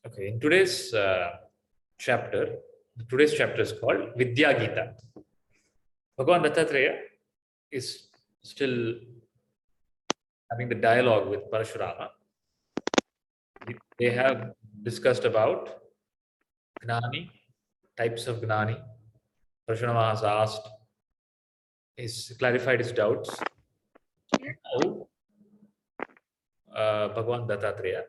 Okay, in chapter, today's chapter is called Vidya Gita. Bhagavan Dattatreya is still having the dialogue with Parashurama. They have discussed about Gnani, types of Gnani. Parashurama has asked, he's clarified his doubts. Now, Bhagavan Dattatreya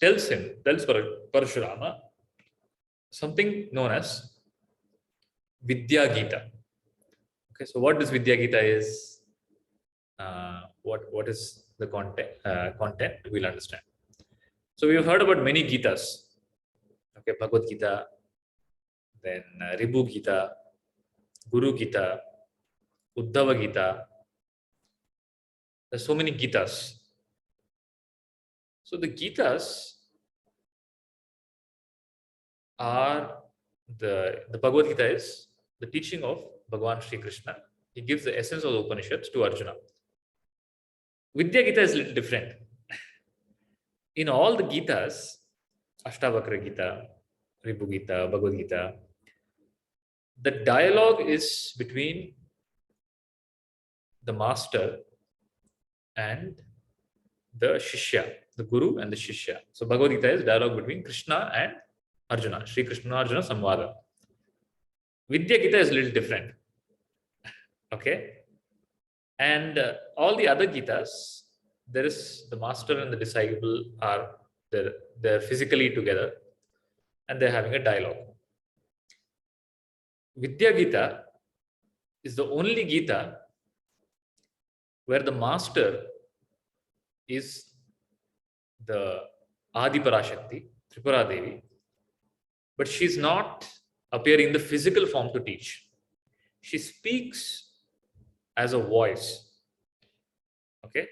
tells Parashurama something known as Vidya Gita. Okay, so what this Vidya Gita is, what is the content, we'll understand. So we have heard about many Gitas. Okay, Bhagavad Gita, then Ribu Gita, Guru Gita, Uddhava Gita. There's so many Gitas. So the Gitas are the Bhagavad Gita is the teaching of Bhagavan Sri Krishna. He gives the essence of the Upanishads to Arjuna. Vidya Gita is a little different. In all the Gitas, Ashtavakra Gita, Ripu Gita, Bhagavad Gita, the dialogue is between the master and the Shishya, the Guru and the Shishya. So Bhagavad Gita is dialogue between Krishna and Arjuna, Sri Krishna Arjuna Samvada. Vidya Gita is a little different. Okay? And all the other Gitas, there is the master and the disciple are they're physically together and they're having a dialogue. Vidya Gita is the only Gita where the master is the Adi Parashakti, Tripura Devi, but she's not appearing in the physical form to teach. She speaks as a voice. Okay?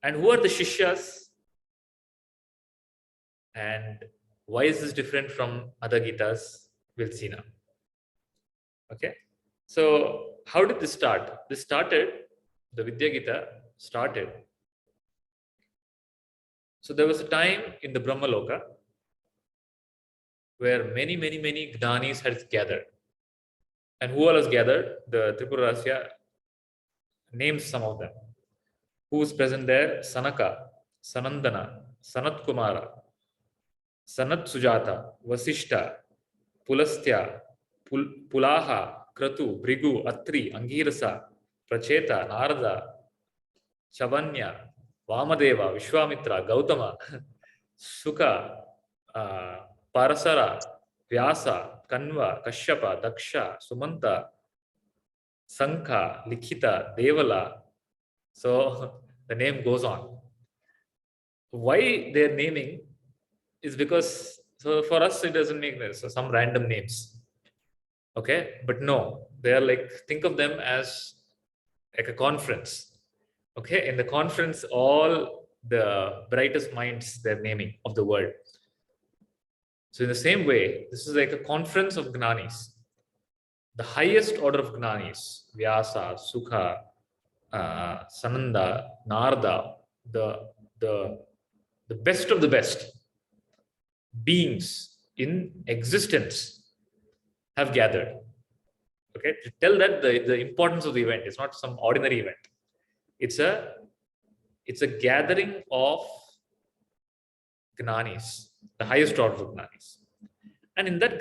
And who are the Shishyas? And why is this different from other Gitas? We'll see now. Okay? So, how did this start? The Vidya Gita started. So, there was a time in the Brahma Loka where many Gnanis had gathered. And who all has gathered? The Tripura Rahasya names some of them. Who is present there? Sanaka, Sanandana, Sanat Kumara, Sanat Sujata, Vasishta, Pulastya, Pulaha, Kratu, Brigu, Atri, Angirasa, Pracheta, Narada, Chavanya, Vamadeva, Vishwamitra, Gautama, Sukha, Parasara, Vyasa, Kanva, Kashyapa, Daksha, Sumanta, Sankha, Likhita, Devala. So the name goes on. Why they're naming is because, so for us it doesn't make sense. So some random names. Okay, but no, they are like, think of them as like a conference. Okay, in the conference, all the brightest minds they're naming of the world. So in the same way, this is like a conference of Gnanis. The highest order of Gnanis, Vyasa, Sukha, Sananda, Narada, the best of the best beings in existence have gathered. Okay, to tell that the importance of the event is not some ordinary event. It's a gathering of Gnanis, the highest order of Gnanis. And in that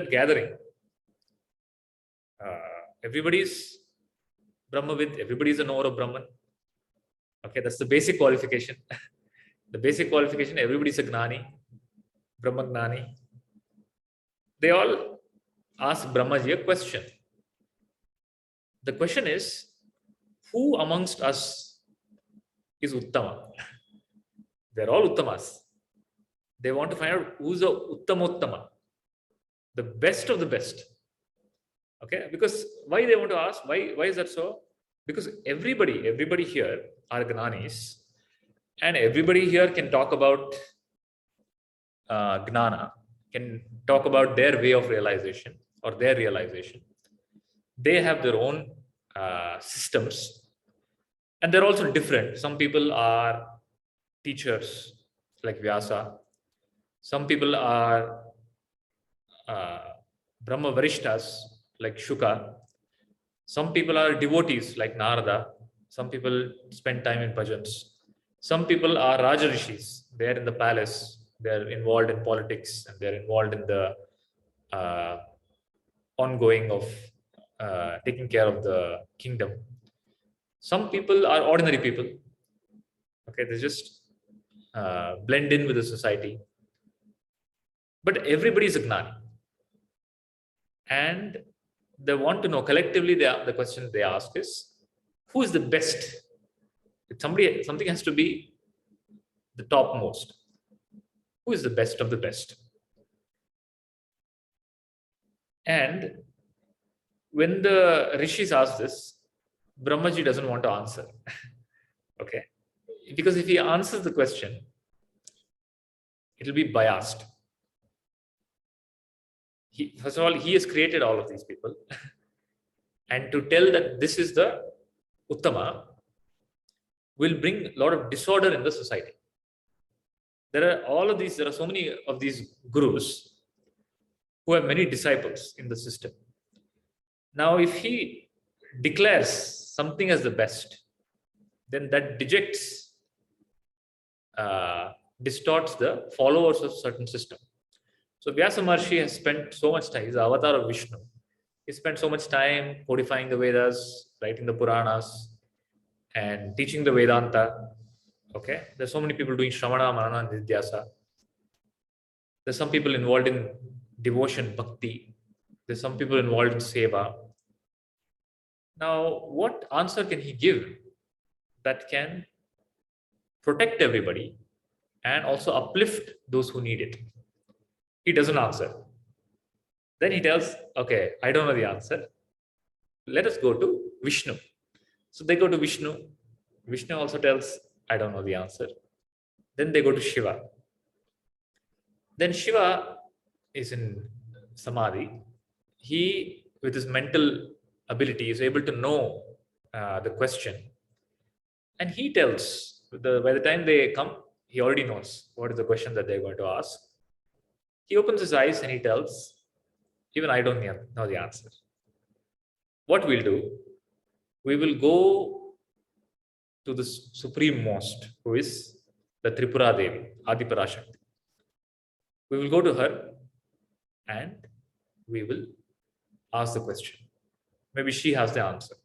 gathering, everybody's Brahmavid, everybody's a knower of Brahman. Okay, that's the basic qualification. The basic qualification, everybody's a Gnani, Brahma Gnani. They all ask Brahmaji a question. The question is, who amongst us is Uttama? They're all Uttamas. They want to find out who's a Uttamottama, the best of the best. Okay, because why they want to ask? Why is that so? Because everybody here are Gnanis, and everybody here can talk about Gnana, can talk about their way of realization or their realization. They have their own systems, and they're also different. Some people are teachers, like Vyasa. Some people are uh, Brahma Varishtas, like Shuka. Some people are devotees, like Narada. Some people spend time in bhajans. Some people are Raja Rishis. They are in the palace. They are involved in politics and they are involved in the uh, ongoing of taking care of the kingdom. Some people are ordinary people. Okay, they just blend in with the society. But everybody is a gnani. And they want to know collectively, the question they ask is, who is the best? Something has to be the topmost. Who is the best of the best? And when the rishis ask this, Brahmaji doesn't want to answer. Okay, because if he answers the question, it will be biased. First of all, he has created all of these people. And to tell that this is the Uttama will bring a lot of disorder in the society. There are so many of these gurus who have many disciples in the system. Now, if he declares something as the best, then that distorts the followers of certain system. So Vyasa Maharshi has spent so much time, he's the avatar of Vishnu. He spent so much time codifying the Vedas, writing the Puranas, and teaching the Vedanta. Okay, there's so many people doing Shravana, Manana, and Nidyasa. There's some people involved in devotion, bhakti. There's some people involved in seva. Now, what answer can he give that can protect everybody and also uplift those who need it? He doesn't answer. Then he tells, okay, I don't know the answer. Let us go to Vishnu. So they go to Vishnu. Vishnu also tells, I don't know the answer. Then they go to Shiva. Then Shiva is in Samadhi. He, with his mental ability, is able to know the question. And he tells, by the time they come, he already knows what is the question that they're going to ask. He opens his eyes and he tells, even I don't know the answer. What we'll do, we will go to the Supreme Most, who is the Tripura Devi, Adiparashakti. We will go to her and we will ask the question. Maybe she has the answer.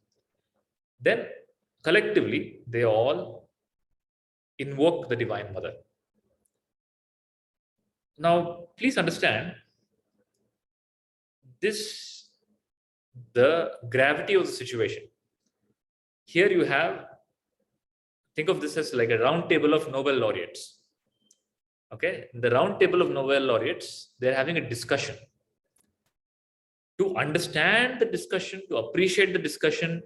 Then collectively, they all invoke the Divine Mother. Now, please understand the gravity of the situation. Here you have, think of this as like a round table of Nobel laureates. Okay, in the round table of Nobel laureates, they're having a discussion. To understand the discussion, to appreciate the discussion,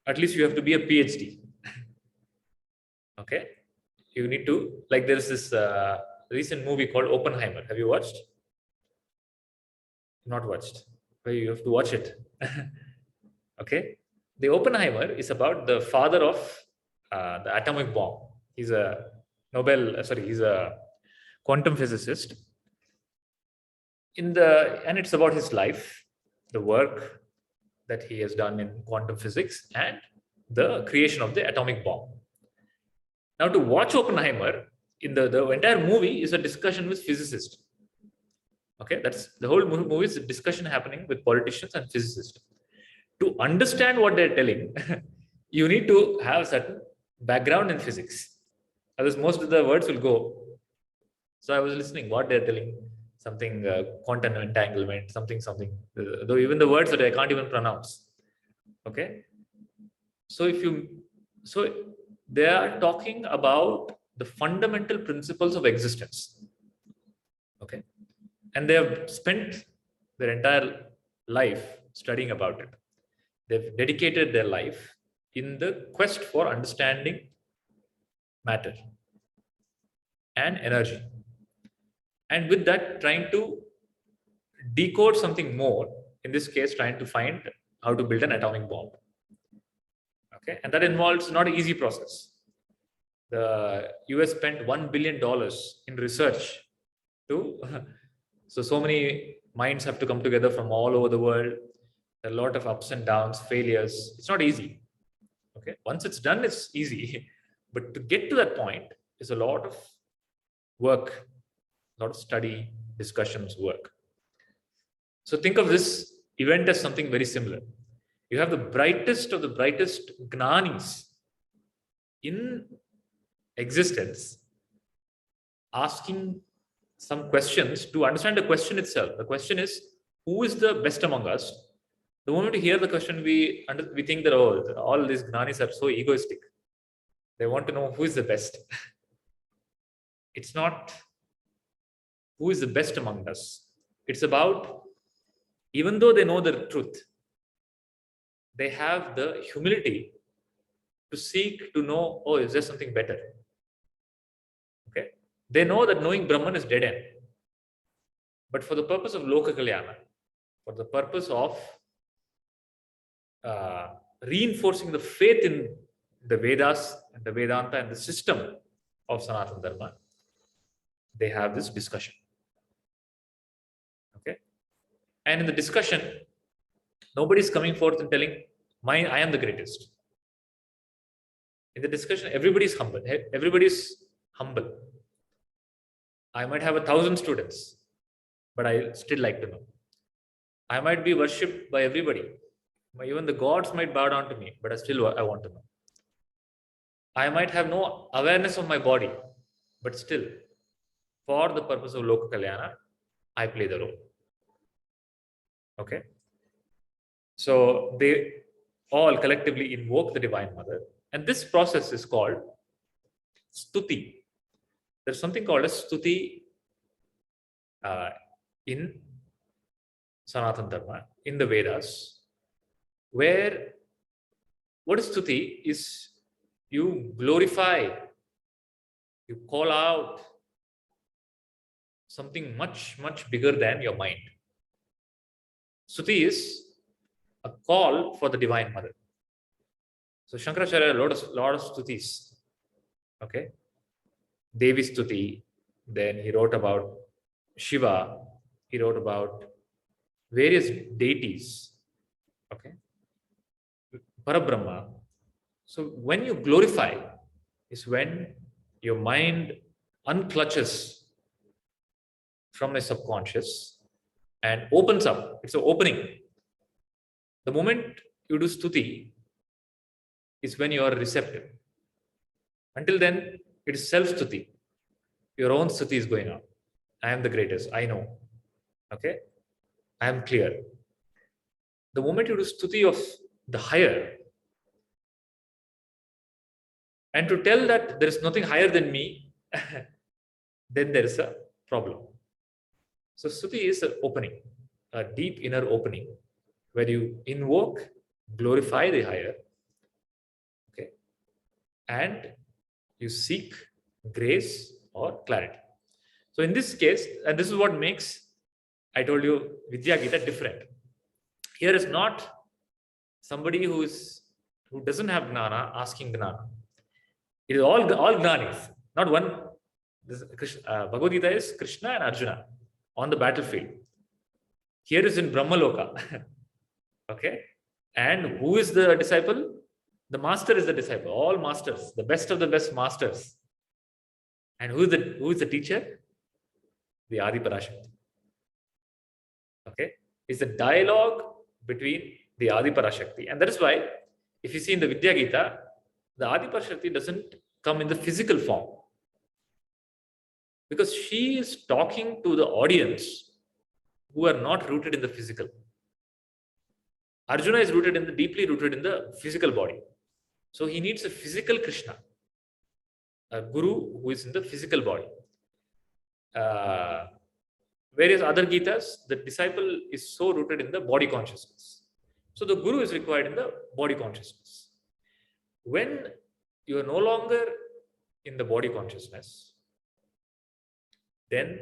at least you have to be a PhD. Okay, you need to, like there's this recent movie called Oppenheimer. Have you watched? Not watched. Well, you have to watch it. Okay, the Oppenheimer is about the father of the atomic bomb. He's a he's a quantum physicist. And it's about his life, the work that he has done in quantum physics and the creation of the atomic bomb. Now, to watch Oppenheimer, in the entire movie is a discussion with physicists. Okay, that's the whole movie is a discussion happening with politicians and physicists. To understand what they're telling, you need to have certain background in physics. Otherwise, most of the words will go. So I was listening what they're telling, something quantum entanglement, something. Though even the words that I can't even pronounce. Okay, so they are talking about the fundamental principles of existence. Okay, and they have spent their entire life studying about it. They've dedicated their life in the quest for understanding matter and energy. And with that, trying to decode something more, in this case, trying to find how to build an atomic bomb. Okay, and that involves not an easy process. The US spent $1 billion in research to, so many minds have to come together from all over the world. There are a lot of ups and downs, failures. It's not easy. Okay. Once it's done, it's easy. But to get to that point is a lot of work, a lot of study, discussions, work. So think of this event as something very similar. You have the brightest of the brightest Gnanis in existence asking some questions to understand the question itself. The question is, who is the best among us? The moment we hear the question, we think that, oh, all these Gnanis are so egoistic. They want to know who is the best. It's not who is the best among us. It's about, even though they know the truth, they have the humility to seek to know, oh, is there something better? Okay. They know that knowing Brahman is dead end. But for the purpose of Loka Kalyana, for the purpose of reinforcing the faith in the Vedas and the Vedanta and the system of Sanatana Dharma, they have this discussion. Okay. And in the discussion, nobody is coming forth and telling, I am the greatest. In the discussion, everybody is humble. Everybody is humble. I might have 1,000 students, but I still like to know. I might be worshipped by everybody. Even the gods might bow down to me, but I want to know. I might have no awareness of my body, but still, for the purpose of Loka Kalyana, I play the role. Okay. So they all collectively invoke the Divine Mother. And this process is called stuti. There's something called a stuti in Sanatana Dharma, in the Vedas, where what is stuti is you glorify, you call out something much, much bigger than your mind. Stuti is a call for the Divine Mother. So Shankaracharya had a lot of stutis. Okay. Devi Stuti. Then he wrote about Shiva. He wrote about various deities. Okay. Parabrahma. So when you glorify is when your mind unclutches from the subconscious and opens up. It's an opening. The moment you do stuti is when you are receptive. Until then, it is self-stuti. Your own stuti is going on. I am the greatest. I know. Okay? I am clear. The moment you do stuti of the higher, and to tell that there is nothing higher than me, then there is a problem. So stuti is an opening, a deep inner opening, where you invoke, glorify the higher, okay, and you seek grace or clarity. So in this case, and this is what makes, I told you, Vidya Gita different. Here is not somebody who doesn't have gnana asking gnana. It is all gnanis, not one. Bhagavad Gita is Krishna and Arjuna on the battlefield. Here is in Brahmaloka. Okay. And who is the disciple? The master is the disciple. All masters, the best of the best masters. And who is the teacher? The Adi Parashakti. Okay. It's a dialogue between the Adi Parashakti. And that is why, if you see in the Vidya Gita, the Adi Parashakti doesn't come in the physical form. Because she is talking to the audience who are not rooted in the physical. Arjuna is deeply rooted in the physical body. So he needs a physical Krishna, a guru who is in the physical body. Various other Gitas, the disciple is so rooted in the body consciousness. So the guru is required in the body consciousness. When you are no longer in the body consciousness, then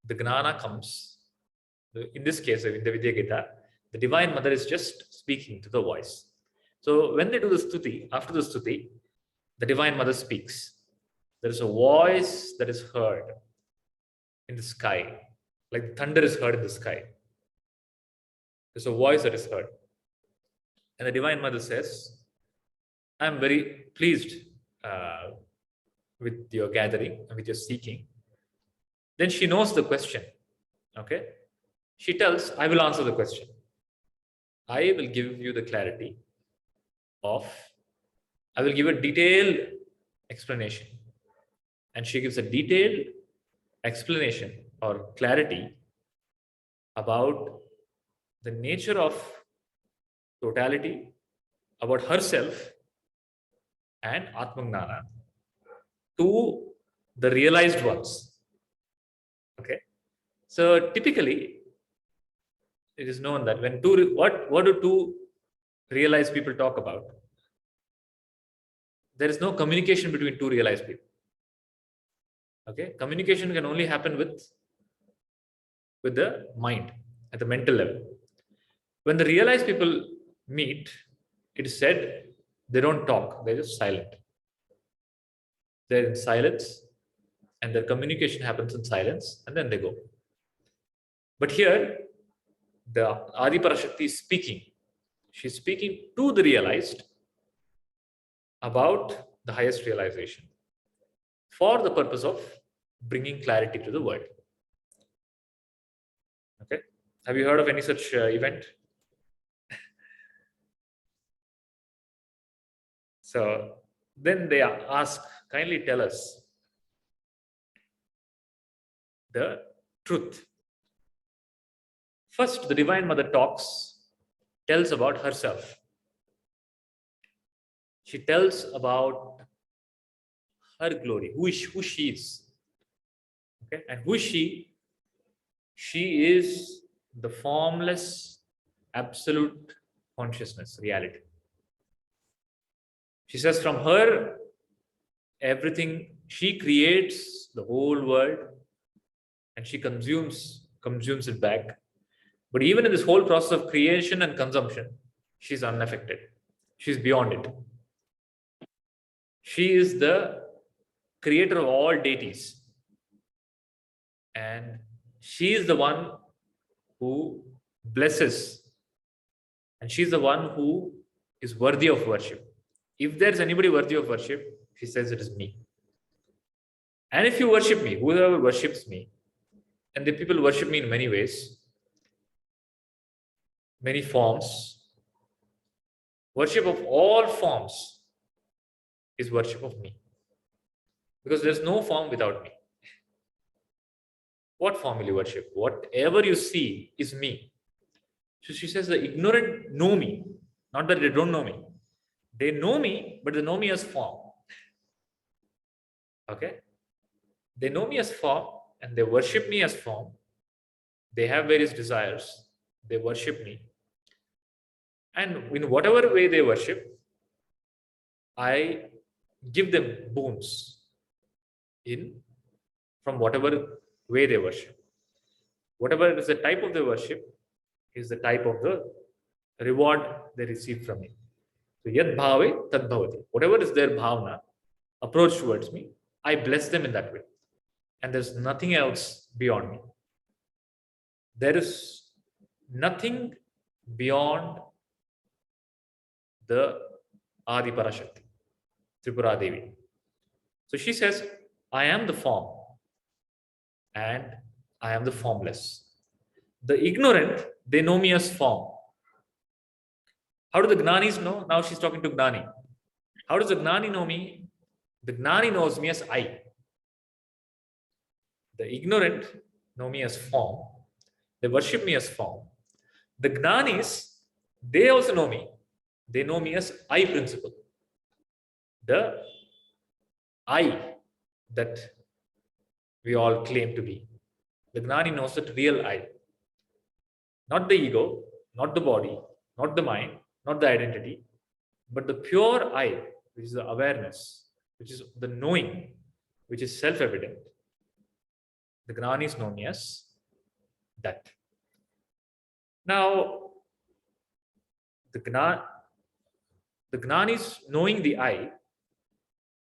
the gnana comes. In this case, in the Vidya Gita, the Divine Mother is just speaking to the voice. So when they do the stuti, after the stuti, the Divine Mother speaks. There is a voice that is heard in the sky, like thunder is heard in the sky. There's a voice that is heard. And the Divine Mother says, I'm very pleased with your gathering and with your seeking. Then she knows the question. Okay? She tells, I will answer the question. I will give you the clarity I will give a detailed explanation. And she gives a detailed explanation or clarity about the nature of totality, about herself and Atmagnana to the realized ones. Okay. So typically, it is known that when what do two realized people talk about? There is no communication between two realized people. Okay, communication can only happen with the mind at the mental level. When the realized people meet, it is said they don't talk; they're just silent. They're in silence, and their communication happens in silence, and then they go. But here, the Adi Parashakti is speaking. She's speaking to the realized about the highest realization for the purpose of bringing clarity to the world. Okay. Have you heard of any such event? So then they ask, kindly tell us the truth. First, the Divine Mother tells about herself. She tells about her glory, who she is. Okay, and who is she? She is the formless, absolute consciousness, reality. She says from her, everything, she creates the whole world and she consumes it back. But even in this whole process of creation and consumption, she's unaffected. She's beyond it. She is the creator of all deities. And she is the one who blesses. And she's the one who is worthy of worship. If there's anybody worthy of worship, she says it is me. And if you worship me, whoever worships me, and the people worship me in many ways, many forms, worship of all forms is worship of me. Because there's no form without me. What form will you worship? Whatever you see is me. So she says the ignorant know me, not that they don't know me. They know me, but they know me as form. Okay? They know me as form and they worship me as form. They have various desires. They worship me. And in whatever way they worship, I give them boons from whatever way they worship. Whatever is the type of the worship is the type of the reward they receive from me. So yad bhave tad bhavati. Whatever is their bhavna, approach towards me, I bless them in that way. And there's nothing else beyond me. There is nothing beyond the Adi Parashakti, Tripura Devi. So she says, I am the form and I am the formless. The ignorant, they know me as form. How do the Gnanis know? Now she's talking to Gnani. How does the Gnani know me? The Gnani knows me as I. The ignorant know me as form. They worship me as form. The Gnanis, they also know me. They know me as I principle. The I that we all claim to be. The Gnani knows that real I. Not the ego, not the body, not the mind, not the identity, but the pure I, which is the awareness, which is the knowing, which is self-evident. The Gnanis know me as that. Now, the Gnanis knowing the I,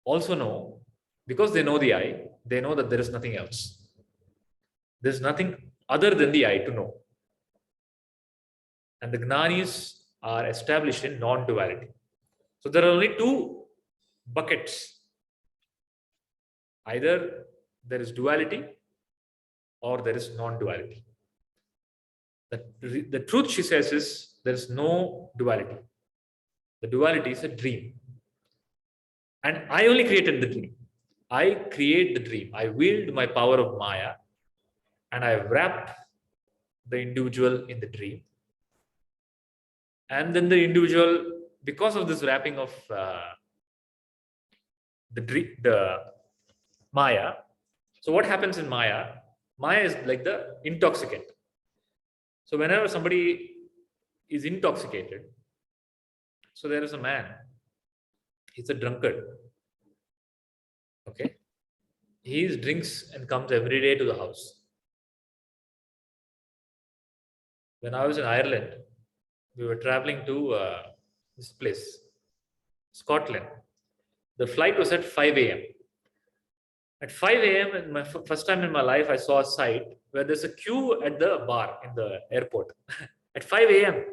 also know, because they know the I, they know that there is nothing else. There's nothing other than the I to know. And the Gnanis are established in non-duality. So there are only two buckets. Either there is duality or there is non-duality. The truth, she says, is there is no duality. The duality is a dream. And I only created the dream. I create the dream. I wield my power of Maya and I wrap the individual in the dream. And then the individual, because of this wrapping of the Maya, so what happens in Maya? Maya is like the intoxicant. So whenever somebody is intoxicated, so there is a man, he's a drunkard. Okay. He drinks and comes every day to the house. When I was in Ireland, we were traveling to this place, Scotland. The flight was at 5 a.m. At 5 a.m., in my first time in my life, I saw a sight where there's a queue at the bar in the airport at 5 a.m.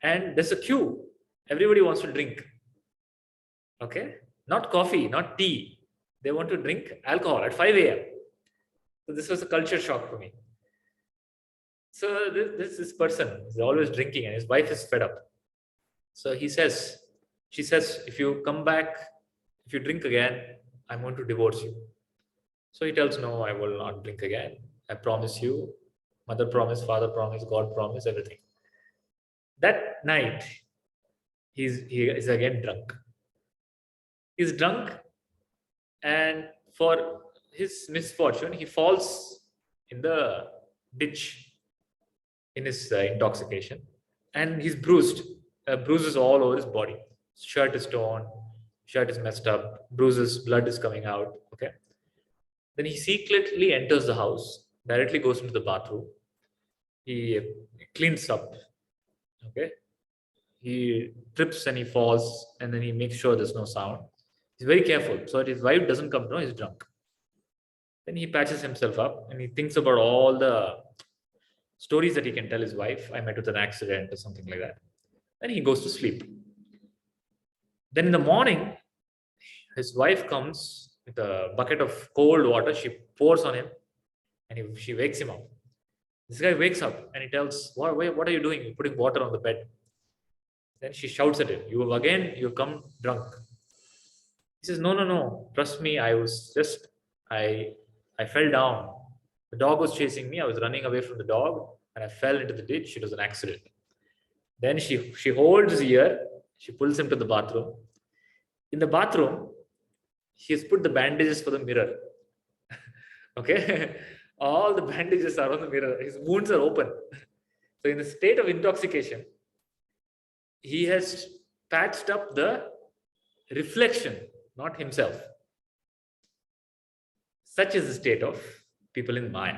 And there's a queue. Everybody wants to drink. Okay? Not coffee, not tea. They want to drink alcohol at 5 a.m. So this was a culture shock for me. So this person is always drinking and his wife is fed up. So she says, if you come back, if you drink again, I'm going to divorce you. So he tells, no, I will not drink again. I promise you, mother promise, father promise, God promise, everything. That night, he is again drunk. He's drunk, and for his misfortune, he falls in the ditch in his intoxication, and he's bruised, bruises all over his body. His shirt is torn, shirt is messed up, bruises, blood is coming out. Okay. Then he secretly enters the house, directly goes into the bathroom. He cleans up. Okay. He trips and he falls, and then he makes sure there's no sound. He's very careful so that his wife doesn't come to know he's drunk. Then he patches himself up and he thinks about all the stories that he can tell his wife. I met with an accident or something like that. Then he goes to sleep. Then in the morning, his wife comes with a bucket of cold water. She pours on him and she wakes him up. This guy wakes up and he tells, what are you doing? You're putting water on the bed. Then she shouts at him, you've come drunk. He says, no, trust me. I fell down. The dog was chasing me. I was running away from the dog and I fell into the ditch. It was an accident. Then she holds his ear. She pulls him to the bathroom. In the bathroom, she has put the bandages for the mirror. Okay. All the bandages are on the mirror. His wounds are open. So in the state of intoxication, he has patched up the reflection, not himself. Such is the state of people in Maya.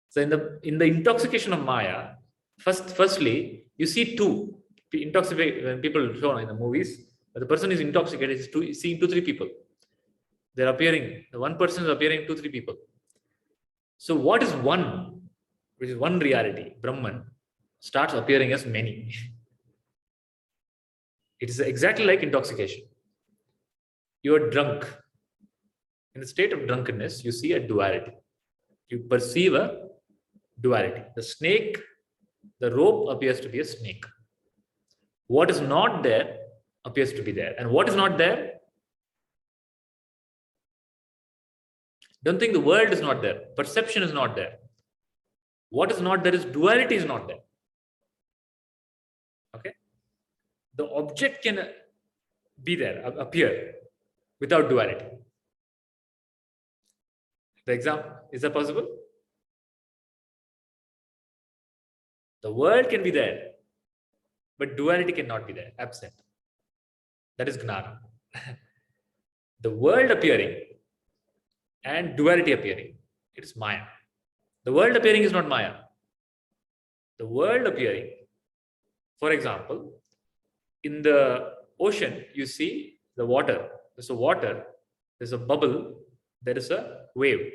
So in the intoxication of Maya, firstly, you see two when people shown in the movies. The person is intoxicated, is seeing 2-3 people. They're appearing. The one person is appearing 2-3 people. So what is one, which is one reality, Brahman, starts appearing as many. It is exactly like intoxication. You are drunk. In the state of drunkenness, you see a duality. You perceive a duality. The snake, the rope appears to be a snake. What is not there appears to be there. And what is not there? Don't think the world is not there. Perception is not there. What is not there is duality is not there. Okay? The object can be there, appear without duality. The example, is that possible? The world can be there, but duality cannot be there, absent. That is Gnana. The world appearing and duality appearing, it is Maya. The world appearing is not Maya. The world appearing, for example, in the ocean, you see the water. there's a water, there's a bubble, there is a wave.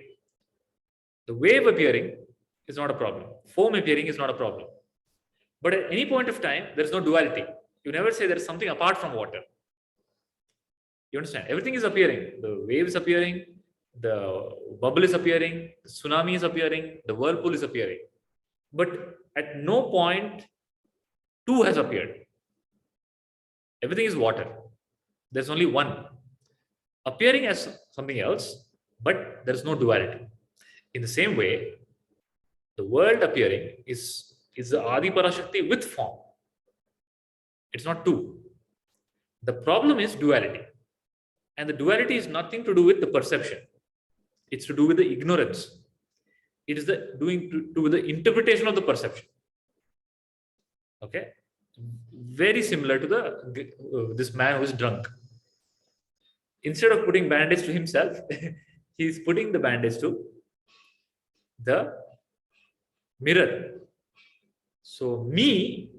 The wave appearing is not a problem. Foam appearing is not a problem. But at any point of time, there is no duality. You never say there is something apart from water. You understand? Everything is appearing. The wave is appearing, the bubble is appearing, the tsunami is appearing, the whirlpool is appearing. But at no point, two has appeared. Everything is water. There's only one appearing as something else, but there is no duality. In the same way, the world appearing is the Adi Parashakti with form. It's not two. The problem is duality. And the duality is nothing to do with the perception. It's to do with the ignorance. It is to do with the interpretation of the perception. Okay? Very similar to this man who is drunk. Instead of putting bandage to himself, he is putting the bandage to the mirror. So me,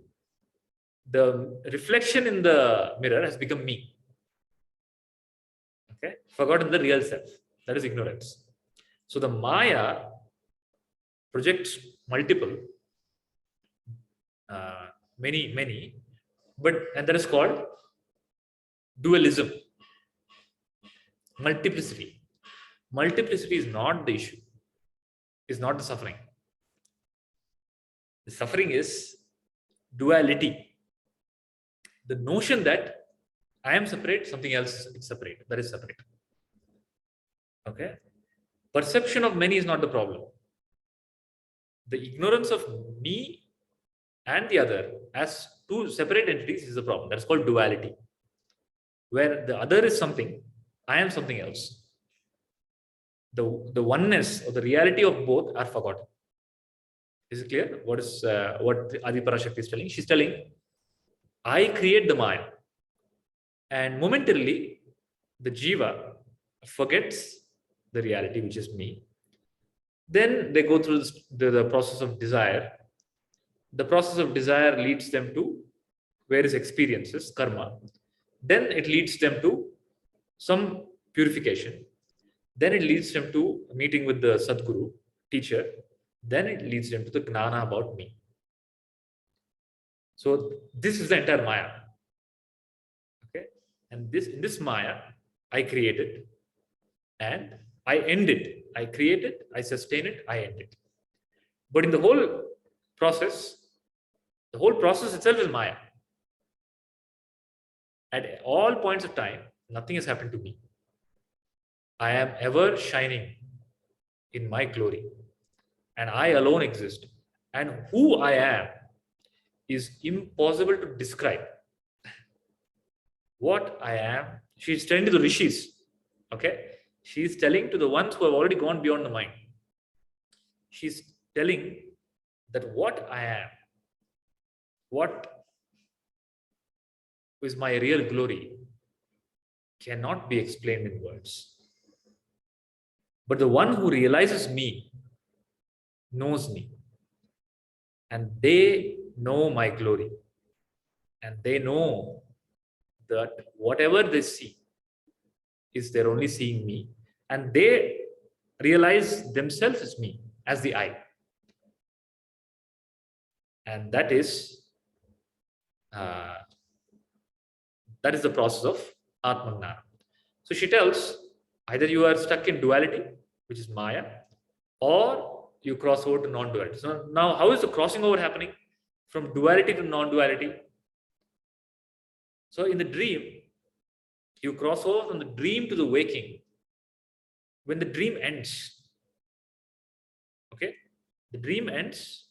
the reflection in the mirror has become me. Okay, forgotten the real self. That is ignorance. So the Maya projects multiple, many, and that is called dualism. Multiplicity. Multiplicity is not the issue. Is not the suffering. The suffering is duality. The notion that I am separate, something else is separate. That is separate. Okay? Perception of many is not the problem. The ignorance of me and the other as two separate entities is the problem. That's called duality. Where the other is something, I am something else. The oneness or the reality of both are forgotten. Is it clear? What Adi Parashakti is telling? She's telling, I create the Maya. And momentarily, the Jiva forgets the reality, which is me. Then they go through the process of desire. The process of desire leads them to various experiences, karma. Then it leads them to some purification. Then it leads them to a meeting with the Sadguru, teacher. Then it leads them to the Gnana about me. So this is the entire Maya. Okay? And in this Maya, I create it and I end it. I create it, I sustain it, I end it. But in the whole process itself is Maya. At all points of time, nothing has happened to me. I am ever shining in my glory. And I alone exist. And who I am is impossible to describe. What I am, she's telling to the rishis. Okay? She's telling to the ones who have already gone beyond the mind. She's telling that what I am, what is my real glory, cannot be explained in words. But the one who realizes me knows me. And they know my glory. And they know that whatever they see is they're only seeing me. And they realize themselves as me, as the I. And that is the process of Atmagnana. So she tells, either you are stuck in duality, which is Maya, or you cross over to non-duality. So now, how is the crossing over happening from duality to non-duality? So in the dream, you cross over from the dream to the waking when the dream ends. Okay? The dream ends.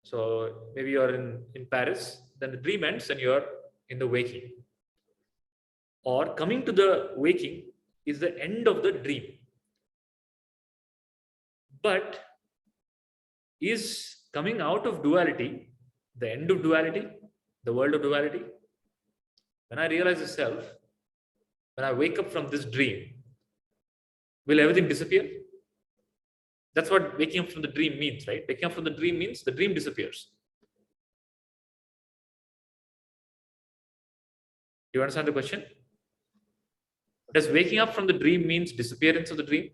So maybe you're in Paris, then the dream ends and you're in the waking. Or coming to the waking is the end of the dream. But is coming out of duality the end of duality, the world of duality? When I realize the self, when I wake up from this dream, will everything disappear? That's what waking up from the dream means, right? Waking up from the dream means the dream disappears. Do you understand the question? Does waking up from the dream means disappearance of the dream?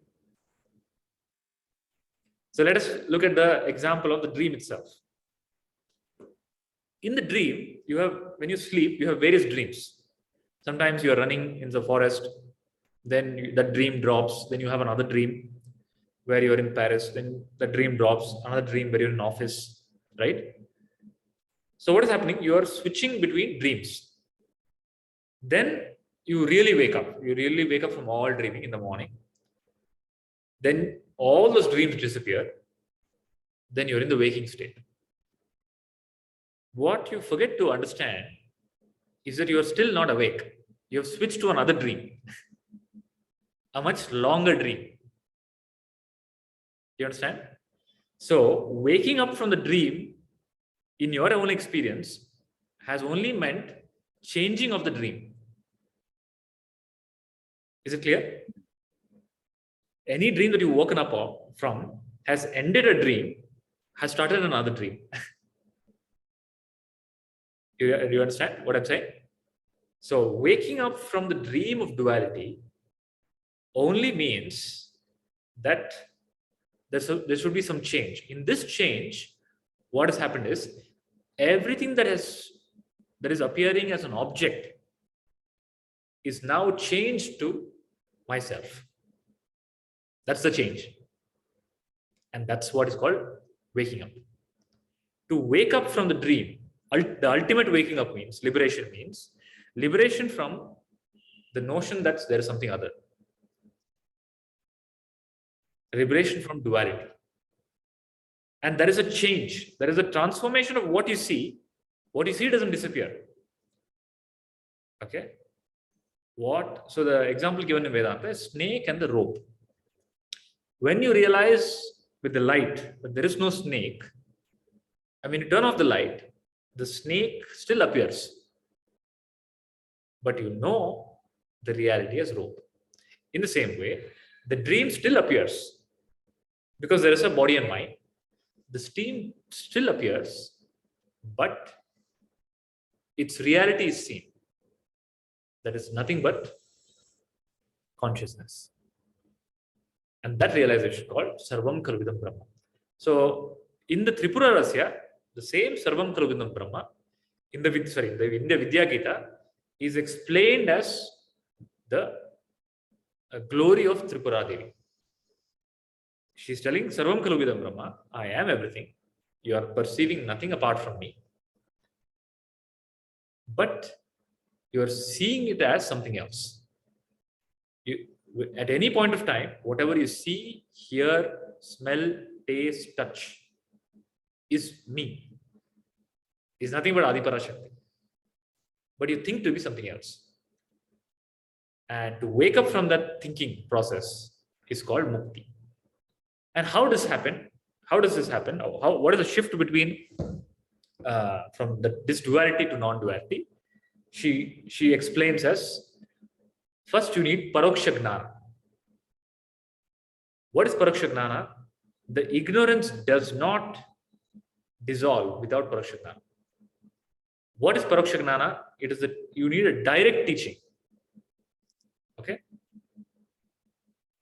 So let us look at the example of the dream itself. In the dream, when you sleep, you have various dreams. Sometimes you are running in the forest, then that dream drops, then you have another dream where you're in Paris, then the dream drops, another dream where you're in office, right? So what is happening? You are switching between dreams. Then you really wake up. You really wake up from all dreaming in the morning. Then all those dreams disappear. Then you're in the waking state. What you forget to understand is that you are still not awake. You have switched to another dream, a much longer dream. You understand? So waking up from the dream in your own experience has only meant changing of the dream. Is it clear? Any dream that you've woken up from has ended a dream, has started another dream. Do you understand what I'm saying? So waking up from the dream of duality only means that there should be some change. In this change, what has happened is everything that is appearing as an object is now changed to myself. That's the change. And that's what is called waking up. To wake up from the dream, the ultimate waking up means liberation from the notion that there is something other. Liberation from duality. And there is a change. There is a transformation of what you see. What you see doesn't disappear. Okay? So the example given in Vedanta is snake and the rope. When you realize with the light that there is no snake, and when you turn off the light, the snake still appears. But you know the reality as rope. In the same way, the dream still appears because there is a body and mind. The steam still appears, but its reality is seen. That is nothing but consciousness. And that realization called Sarvam Khalvidam Brahma. So in the Tripura Rahasya, the same Sarvam Khalvidam Brahma in the Vidya Gita is explained as the glory of Tripura Devi. She's telling Sarvam Khalvidam Brahma, I am everything. You are perceiving nothing apart from me. But you are seeing it as something else. At any point of time, whatever you see, hear, smell, taste, touch is me. Is nothing but Adipara Shakti. But you think to be something else. And to wake up from that thinking process is called mukti. And how does this happen? What is the shift between from this duality to non-duality? She explains as, first you need paroksha gnana. What is paroksha gnana? The ignorance does not dissolve without paroksha gnana. What is paroksha gnana? It is that you need a direct teaching. Okay?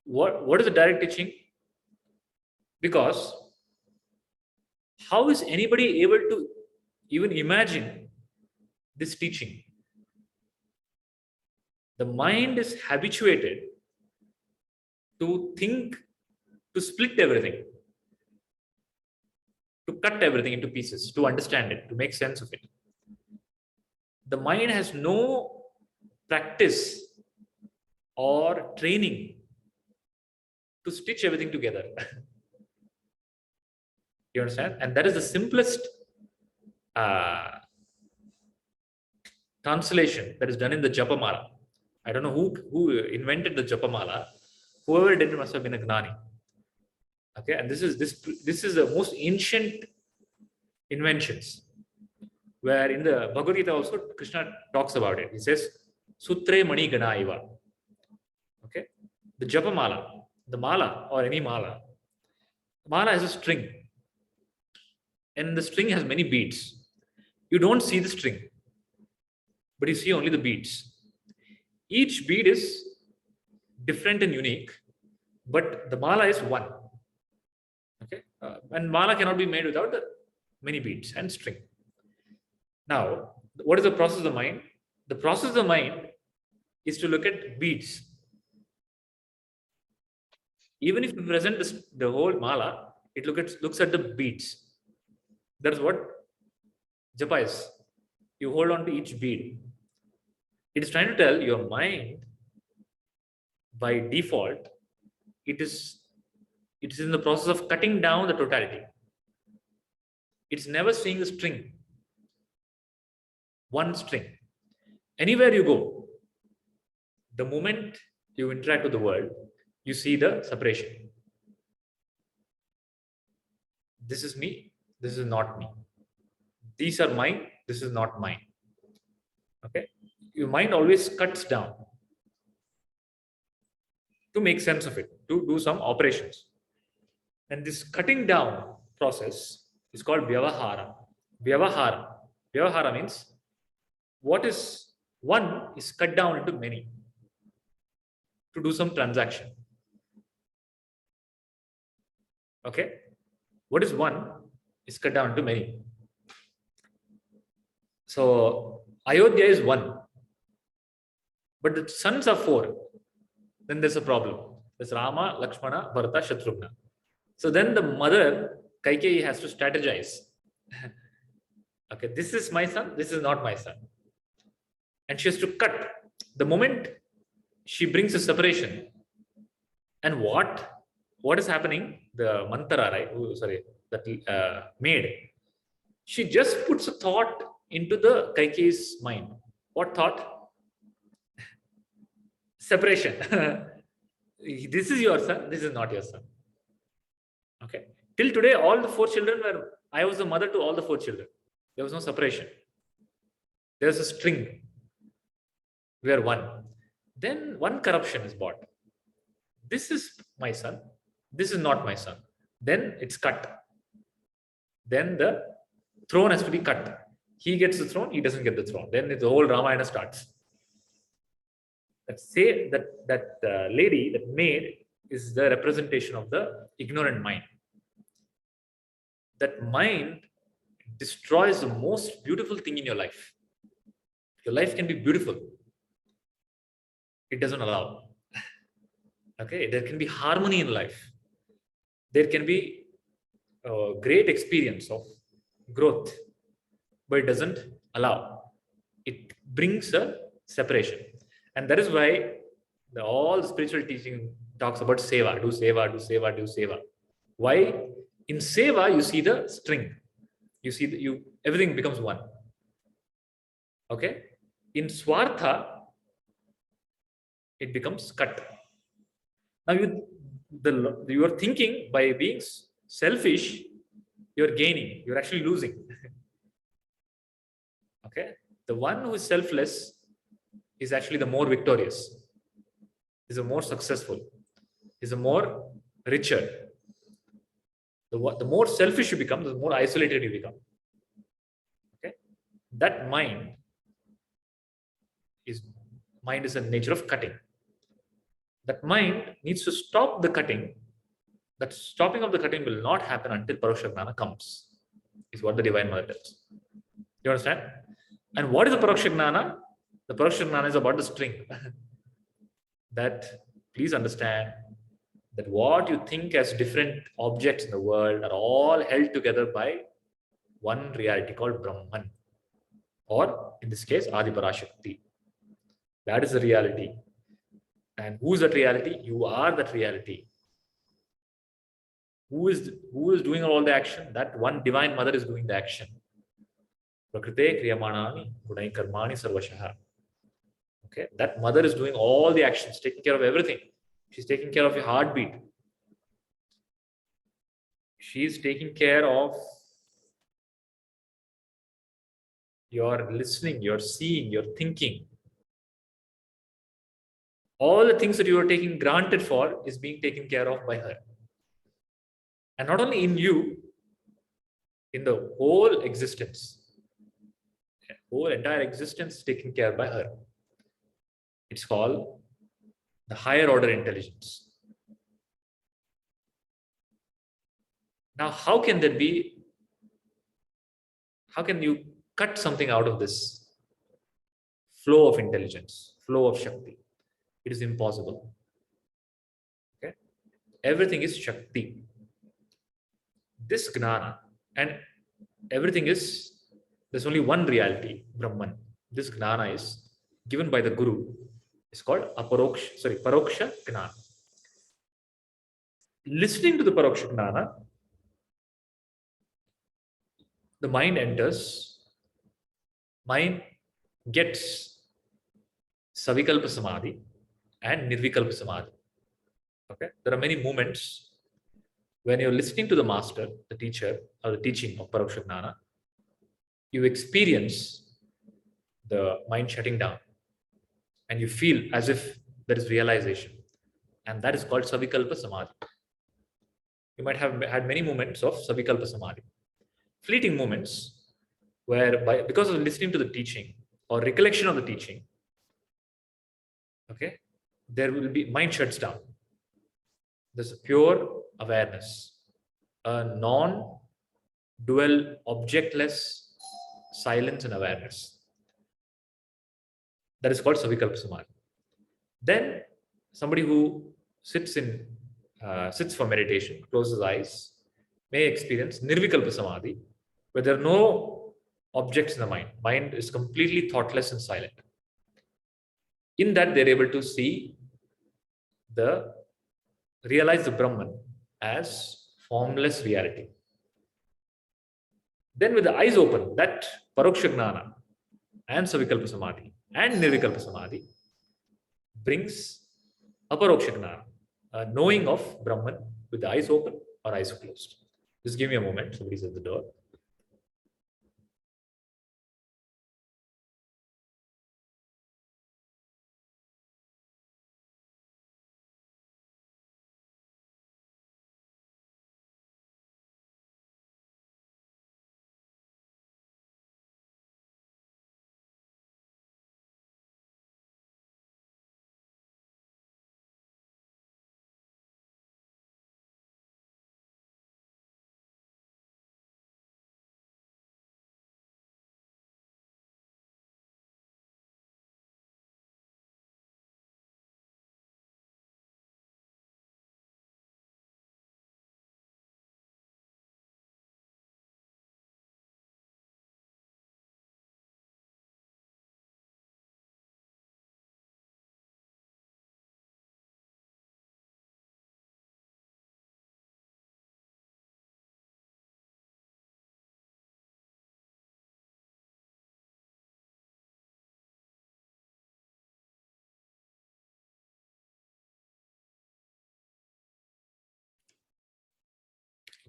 What is a direct teaching? Because how is anybody able to even imagine this teaching? The mind is habituated to think, to split everything, to cut everything into pieces, to understand it, to make sense of it. The mind has no practice or training to stitch everything together. You understand? And that is the simplest translation that is done in the Japamala. I don't know who invented the Japamala. Whoever did it must have been a Gnani. Okay, and this is the most ancient inventions. Where in the Bhagavad Gita also Krishna talks about it. He says, Sutre Mani Gana Iva. Okay, the Japamala, the mala or any mala has a string. And the string has many beads. You don't see the string, but you see only the beads. Each bead is different and unique, but the mala is one. Okay, and mala cannot be made without the many beads and string. Now, what is the process of the mind? The process of the mind is to look at beads. Even if you present the whole mala, it looks at the beads. That's what japa is. You hold on to each bead. It is trying to tell your mind, by default, it is in the process of cutting down the totality. It's never seeing the string, one string. Anywhere you go, the moment you interact with the world, you see the separation. This is me, this is not me. These are mine, this is not mine. Okay? Your mind always cuts down to make sense of it, to do some operations. And this cutting down process is called vyavahara. Vyavahara. Vyavahara means what is one is cut down into many to do some transaction. Okay? What is one is cut down into many. So Ayodhya is one, but the sons are four. Then there's a problem. There's Rama, Lakshmana, Bharata, Shatrughna. So then the mother, Kaikeyi, has to strategize. Okay, this is my son, this is not my son. And she has to cut. The moment she brings a separation, and what is happening? The mantara, right? Oh, sorry, that maid. She just puts a thought into the Kaikeyi's mind. What thought? Separation. This is your son, this is not your son. Okay. Till today, all the four children were, I was the mother to all the four children. There was no separation. There was a string. We are one. Then one corruption is brought. This is my son. This is not my son. Then it's cut. Then the throne has to be cut. He gets the throne, he doesn't get the throne. Then the whole Ramayana starts. That lady, that maid, is the representation of the ignorant mind. That mind destroys the most beautiful thing in your life. Your life can be beautiful. It doesn't allow. Okay, there can be harmony in life. There can be a great experience of growth, but it doesn't allow. It brings a separation. And that is why all the spiritual teaching talks about seva, do seva, do seva, do seva. Why? In seva, you see the string. You see everything becomes one. Okay? In swartha, it becomes cut. Now you are thinking by being selfish, you're gaining, you're actually losing. Okay? The one who is selfless is actually the more victorious, is the more successful, is the more richer. The more selfish you become, the more isolated you become. Okay? That mind is a nature of cutting. That mind needs to stop the cutting. That stopping of the cutting will not happen until Paroksha Gnana comes, is what the Divine Mother tells. You understand? And what is the Paroksha Gnana? The Paroksha Gnana is about the string. That, please understand, that what you think as different objects in the world are all held together by one reality called Brahman, or in this case, Adi Parashakti. That is the reality. And who is that reality? You are that reality. Who is doing all the action? That one Divine Mother is doing the action. Prakrite kriyamanani gunai karmani sarvashaha. Okay, that mother is doing all the actions, taking care of everything. She's taking care of your heartbeat. She's taking care of your listening, your seeing, your thinking. All the things that you are taking granted for is being taken care of by her. And not only in you, in the whole existence. Whole entire existence is taken care by her. It's called the higher order intelligence. Now, how can that be? How can you cut something out of this flow of intelligence, flow of Shakti? It is impossible. Okay? Everything is Shakti. This Gnana, and everything is, there's only one reality, Brahman. This Gnana is given by the Guru. It's called Paroksha Gnana. Listening to the Paroksha Gnana, the mind gets Savikalpa Samadhi and Nirvikalpa Samadhi. Okay? There are many moments when you're listening to the master, the teacher, or the teaching of Paroksha Gnana, you experience the mind shutting down and you feel as if there is realization. And that is called Savikalpa Samadhi. You might have had many moments of Savikalpa Samadhi. Fleeting moments where because of listening to the teaching or recollection of the teaching, okay, there will be, mind shuts down. There's a pure awareness, a non-dual, objectless silence and awareness. That is called Savikalpa Samadhi. Then somebody who sits for meditation, closes eyes, may experience Nirvikalpa Samadhi, where there are no objects in the mind. Mind is completely thoughtless and silent. In that, they're able to realize the Brahman as formless reality. Then with the eyes open, that Paroksha Gnana and Savikalpa Samadhi and Nirvikalpa Samadhi brings Aparoksha Gnana, a knowing of Brahman with the eyes open or eyes closed. Just give me a moment. Somebody's at the door.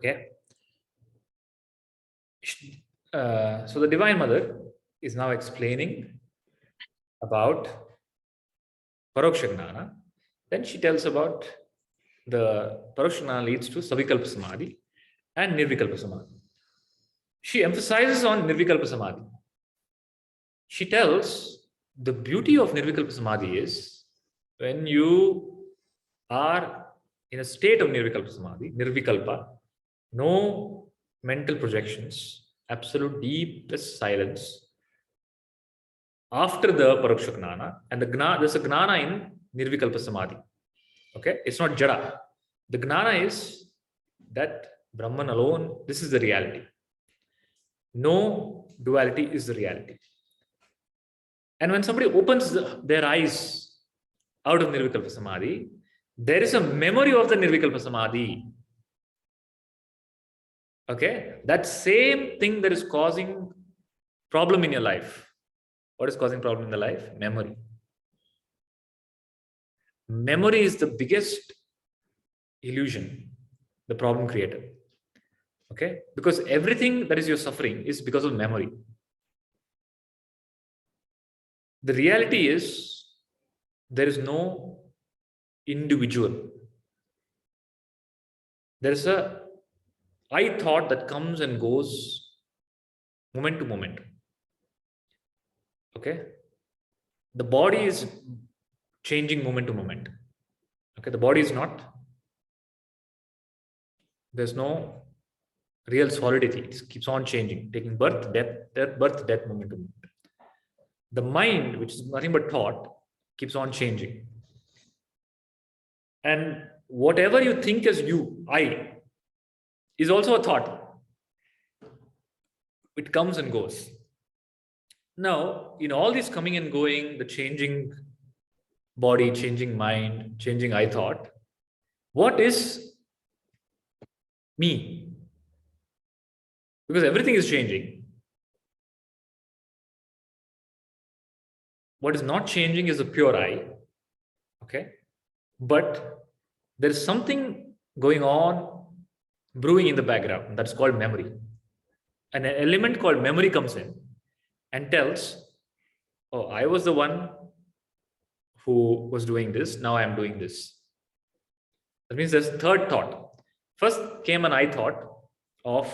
Okay. So the Divine Mother is now explaining about Paroksha Gnana. Then she tells about the Paroksha Gnana leads to Savikalpa Samadhi and Nirvikalpa Samadhi. She emphasizes on Nirvikalpa Samadhi. She tells the beauty of Nirvikalpa Samadhi is when you are in a state of Nirvikalpa Samadhi, Nirvikalpa, no mental projections, absolute deepest silence. After the Paroksha Gnana, and there's a Gnana in Nirvikalpa Samadhi. Okay, it's not Jada. The Gnana is that Brahman alone, this is the reality. No duality is the reality. And when somebody opens their eyes out of Nirvikalpa Samadhi, there is a memory of the Nirvikalpa Samadhi. Okay, that same thing that is causing problem in your life. What is causing problem in the life? Memory. Memory is the biggest illusion, the problem creator. Okay, because everything that is your suffering is because of memory. The reality is there is no individual. There is a I thought that comes and goes moment to moment. Okay, the body is changing moment to moment. Okay, the body is not, there's no real solidity. It keeps on changing, taking birth, death, birth, death, moment to moment. The mind, which is nothing but thought, keeps on changing. And whatever you think as you, I, is also a thought. It comes and goes. Now, in all this coming and going, the changing body, changing mind, changing I thought, what is me? Because everything is changing. What is not changing is the pure I. Okay. But there is something going on, brewing in the background. That's called memory. And an element called memory comes in and tells, oh, I was the one who was doing this. Now I am doing this. That means there's a third thought. First came an I thought of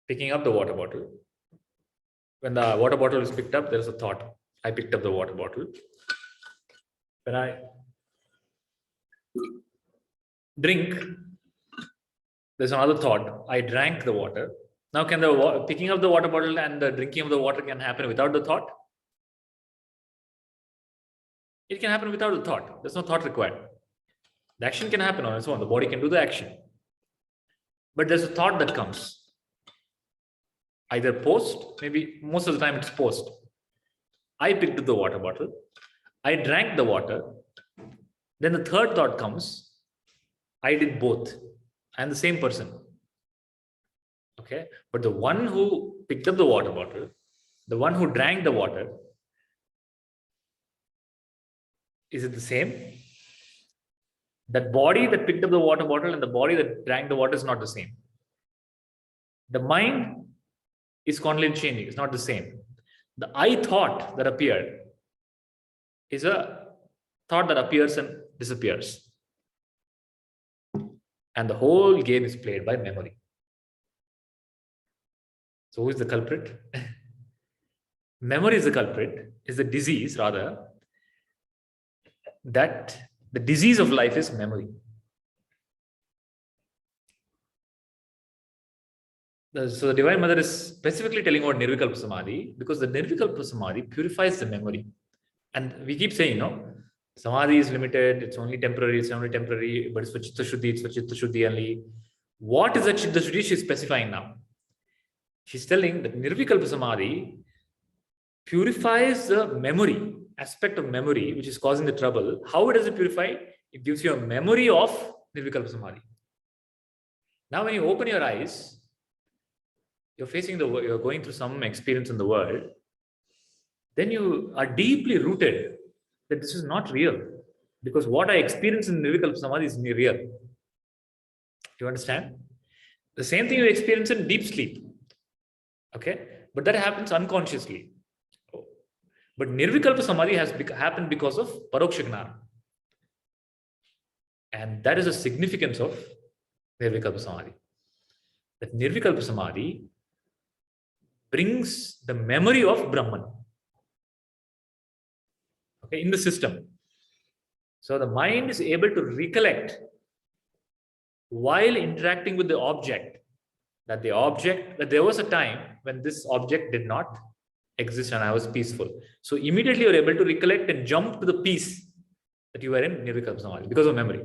picking up the water bottle. When the water bottle is picked up, there's a thought. I picked up the water bottle. When I drink, there's another thought. I drank the water. Now, can the picking up the water bottle and the drinking of the water can happen without the thought? It can happen without the thought. There's no thought required. The action can happen on its own. The body can do the action. But there's a thought that comes. Either post, maybe most of the time it's post. I picked up the water bottle. I drank the water. Then the third thought comes. I did both. I'm the same person. Okay. But the one who picked up the water bottle, the one who drank the water, is it the same? That body that picked up the water bottle and the body that drank the water is not the same. The mind is constantly changing. It's not the same. The I thought that appeared is a thought that appears and disappears. And the whole game is played by memory. So who is the culprit? Memory is the culprit, is the disease rather, that the disease of life is memory. So the Divine Mother is specifically telling about Nirvikalpa Samadhi because the Nirvikalpa Samadhi purifies the memory. And we keep saying, Samadhi is limited, it's only temporary, but it's for Chitta Shuddhi, it's for Chitta Shuddhi only. What is that Chitta Shuddhi she's specifying now? She's telling that Nirvikalpa Samadhi purifies the memory, aspect of memory, which is causing the trouble. How does it purify? It gives you a memory of Nirvikalpa Samadhi. Now, when you open your eyes, you're going through some experience in the world, then you are deeply rooted that this is not real. Because what I experience in Nirvikalpa Samadhi is real. Do you understand? The same thing you experience in deep sleep. Okay? But that happens unconsciously. But Nirvikalpa Samadhi has happened because of Paroksha Gnana. And that is the significance of Nirvikalpa Samadhi. That Nirvikalpa Samadhi brings the memory of Brahman. Okay, in the system. So the mind is able to recollect while interacting with the object that there was a time when this object did not exist and I was peaceful. So immediately you're able to recollect and jump to the peace that you were in Nirvikalpa Samadhi because of memory.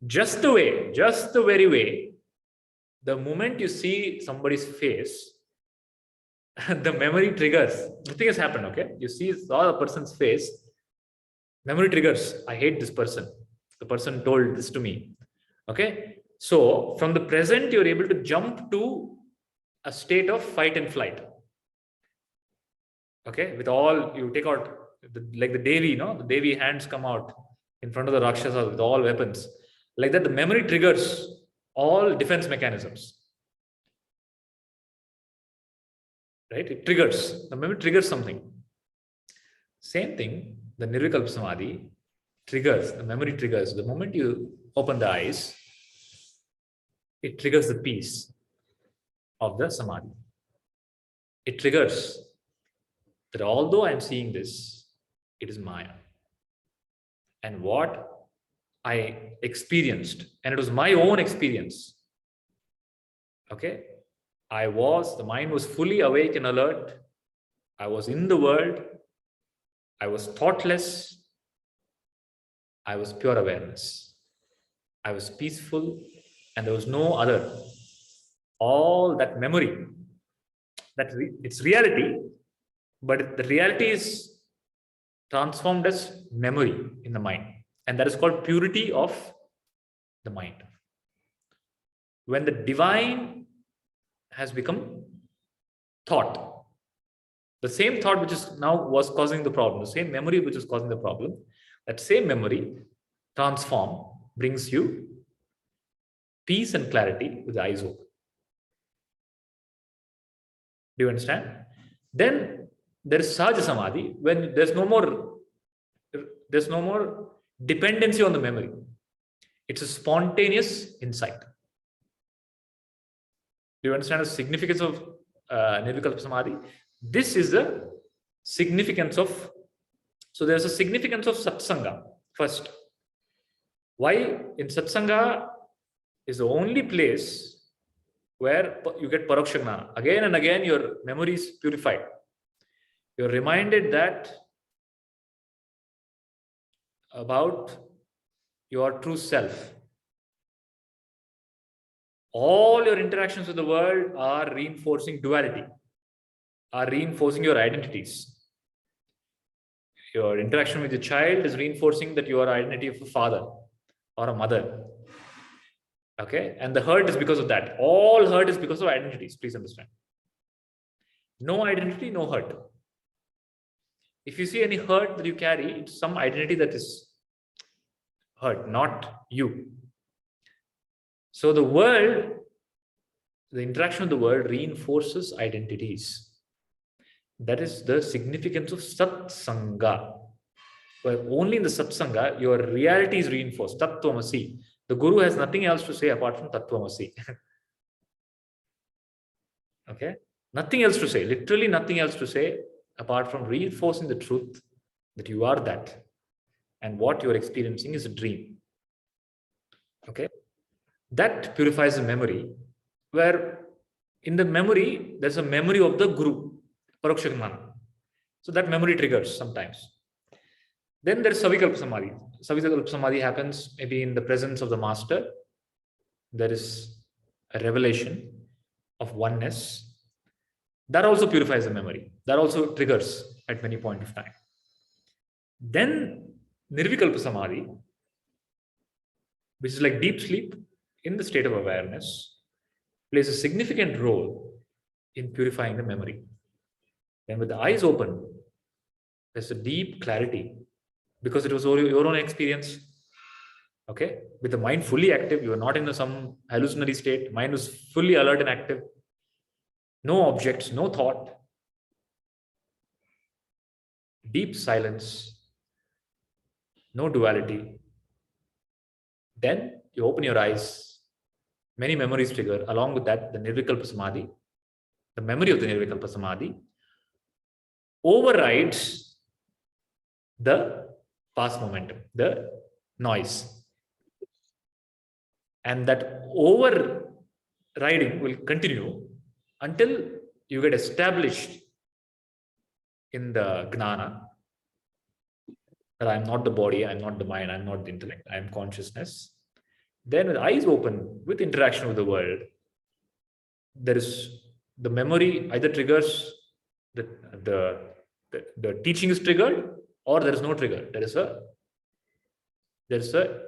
Just the very way, the moment you see somebody's face, the memory triggers. Nothing has happened, okay? You saw a person's face, memory triggers. I hate this person. The person told this to me. Okay? So from the present, you're able to jump to a state of fight and flight. Okay? With all, you take out, like the Devi, the Devi hands come out in front of the Rakshasas with all weapons. Like that, the memory triggers all defense mechanisms. Right? It triggers. The memory triggers something. Same thing, the Nirvikalpa Samadhi triggers, the memory triggers. The moment you open the eyes, it triggers the peace of the Samadhi. It triggers that although I'm seeing this, it is Maya. and what I experienced, and it was my own experience. Okay, the mind was fully awake and alert. I was in the world. I was thoughtless. I was pure awareness. I was peaceful, and there was no other. All that memory, it's reality, but the reality is transformed as memory in the mind, and that is called purity of the mind. When the divine has become thought, the same thought which is now was causing the problem, the same memory which is causing the problem, that same memory brings you peace and clarity with the eyes open. Do you understand? Then there is Sahaja Samadhi, when there's no more dependency on the memory. It's a spontaneous insight. Do you understand the significance of Nirvikalpa Samadhi? This is the significance of. So there's a significance of Satsanga first. Why in Satsanga is the only place where you get Paraksha Gnana. Again and again, your memory is purified. You're reminded that about your true self. All your interactions with the world are reinforcing duality, are reinforcing your identities. Your interaction with your child is reinforcing that you are identity of a father or a mother. Okay, and the hurt is because of that. All hurt is because of identities. Please understand. No identity, no hurt. If you see any hurt that you carry, it's some identity that is hurt, not you. So the world, the interaction with the world reinforces identities. That is the significance of Satsanga. Where only in the Satsanga, your reality is reinforced. Tattvamasi. The Guru has nothing else to say apart from Tattvamasi. Okay? Nothing else to say. Literally nothing else to say apart from reinforcing the truth that you are that. And what you are experiencing is a dream. Okay? That purifies the memory, where in the memory, there's a memory of the Guru, Paraksha Gnana. So that memory triggers sometimes. Then there's Savikalpa Samadhi. Savikalpa Samadhi happens maybe in the presence of the master. There is a revelation of oneness. That also purifies the memory. That also triggers at many points of time. Then Nirvikalpa Samadhi, which is like deep sleep in the state of awareness, plays a significant role in purifying the memory. Then with the eyes open, there's a deep clarity because it was your own experience. Okay, with the mind fully active, you are not in some hallucinatory state. Mind was fully alert and active. No objects, no thought. Deep silence. No duality. Then you open your eyes. Many memories trigger. Along with that, the Nirvikalpa Samadhi, the memory of the Nirvikalpa Samadhi, overrides the past momentum, the noise. And that overriding will continue until you get established in the Gnana that I'm not the body, I'm not the mind, I'm not the intellect, I'm consciousness. Then with eyes open, with interaction with the world, there is the memory either triggers the teaching is triggered, or there is no trigger. There is a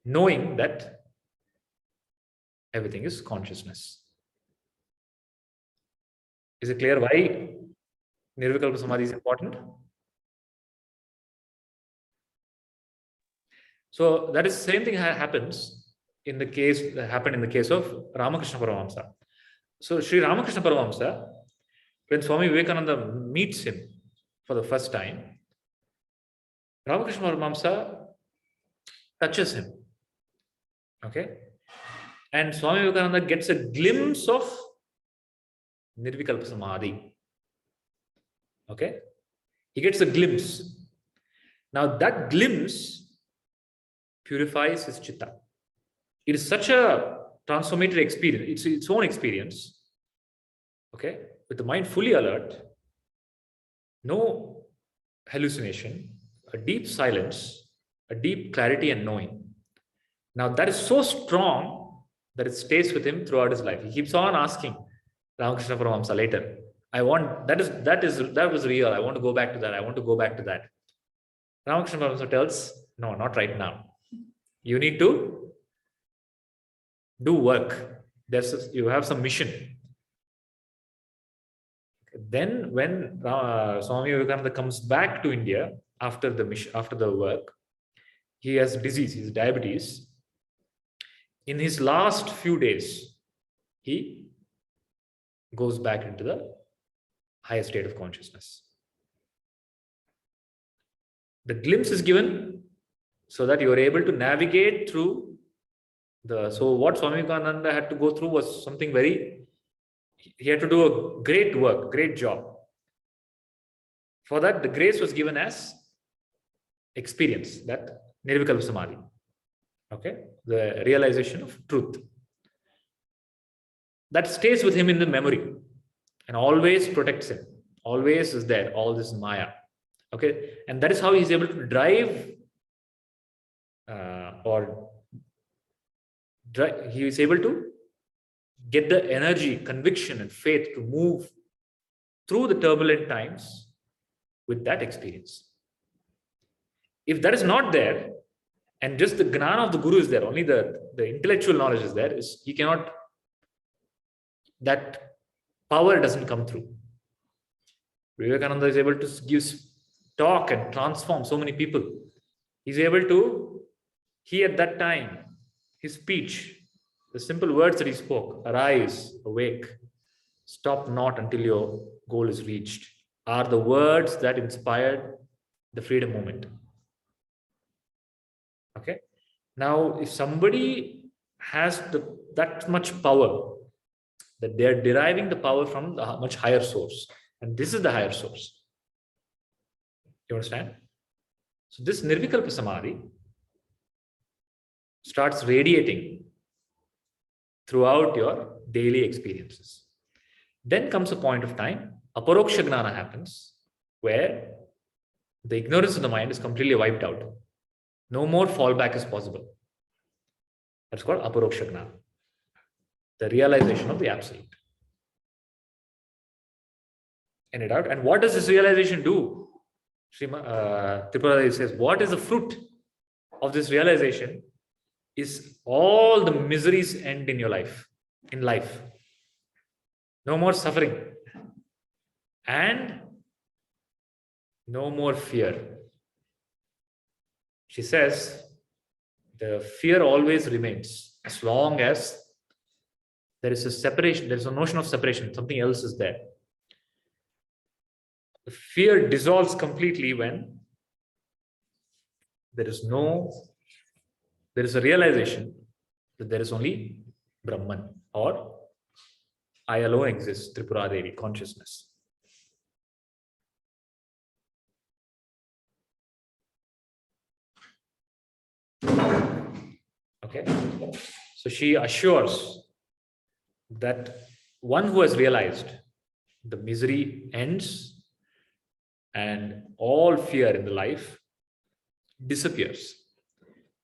knowing that everything is consciousness. Is it clear why Nirvikalpa Samadhi is important? So that is the same thing happens in the case that happened in the case of Ramakrishna Paramahamsa. So Sri Ramakrishna Paramahamsa, when Swami Vivekananda meets him for the first time, Ramakrishna Paramahamsa touches him. Okay? And Swami Vivekananda gets a glimpse of Nirvikalpa Samadhi. Okay? He gets a glimpse. Now that glimpse purifies his chitta. It is such a transformative experience. It's its own experience. Okay, with the mind fully alert, no hallucination, a deep silence, a deep clarity and knowing. Now that is so strong that it stays with him throughout his life. He keeps on asking Ramakrishna Paramahamsa later, I want that was real. I want to go back to that. I want to go back to that. Ramakrishna Paramahamsa tells, no, not right now. You need to do work. You have some mission. Then when Swami Vivekananda comes back to India after the mission, after the work, he has disease, he has diabetes. In his last few days, he goes back into the higher state of consciousness. The glimpse is given so that you are able to navigate through so what Swami Vivekananda had to go through was something he had to do a great work, great job. For that, the grace was given as experience, that Nirvikalpa Samadhi. Okay, the realization of truth. That stays with him in the memory and always protects him. Always is there, all this Maya. Okay, and that is how he's able to drive he is able to get the energy, conviction and faith to move through the turbulent times with that experience. If that is not there, and just the gnana of the guru is there, only the intellectual knowledge is there, that power doesn't come through. Vivekananda is able to talk and transform so many people. He's able to, at that time, his speech, the simple words that he spoke, arise, awake, stop not until your goal is reached, are the words that inspired the freedom movement. Okay. Now, if somebody has that much power, that they're deriving the power from the much higher source, and this is the higher source. You understand? So this Nirvikalpa Samadhi starts radiating throughout your daily experiences. Then comes a point of time, aparoksha gnana happens, where the ignorance of the mind is completely wiped out. No more fallback is possible. That's called aparoksha gnana, the realization of the absolute. And what does this realization do? Tripura says, what is the fruit of this realization is all the miseries end in your life, in life. No more suffering and no more fear. She says, the fear always remains as long as there is a separation, there is a notion of separation, something else is there. The fear dissolves completely when there is a realization that there is only Brahman, or I alone exist, Tripura Devi, consciousness. Okay, so she assures that one who has realized the misery ends and all fear in the life disappears.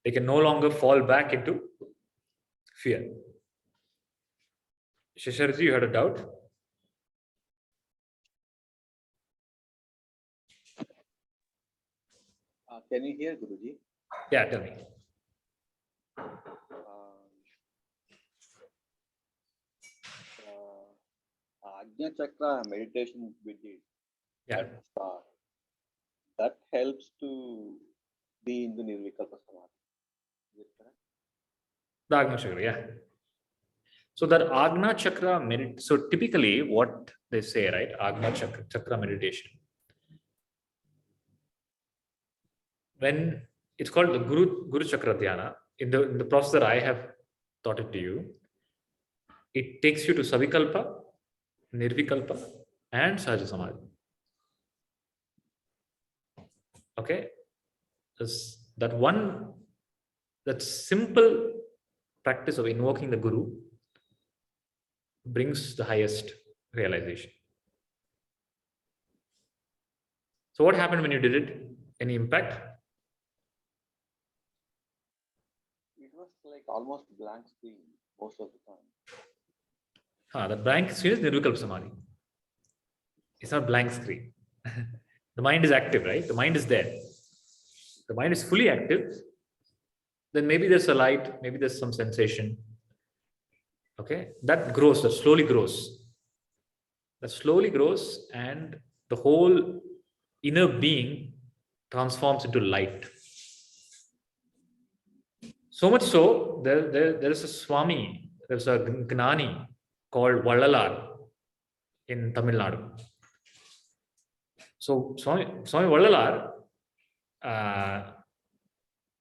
They can no longer fall back into fear. Shasharji, you had a doubt? Can you hear, Guruji? Yeah, tell me. Ajna Chakra meditation we did. Yeah. That helps to be in the Nirvikalpa Samadhi. Is it correct? The Agna Chakra, yeah. So that Agna Chakra so typically what they say, right? Agna Chakra meditation. When it's called the Guru Chakra Dhyana, in the process that I have taught it to you, it takes you to Savikalpa, Nirvikalpa, and Sahaja Samadhi. Okay? That one that simple practice of invoking the Guru brings the highest realization. So what happened when you did it? Any impact? It was like almost blank screen most of the time. The blank screen is Nirvikalpa Samadhi. It's not blank screen. The mind is active, right? The mind is there. The mind is fully active. Then maybe there's a light, maybe there's some sensation. Okay, that grows, that slowly grows. That slowly grows, and the whole inner being transforms into light. So much so, there is a Swami, there's a Gnani called Vallalar in Tamil Nadu. So Swami Vallalar,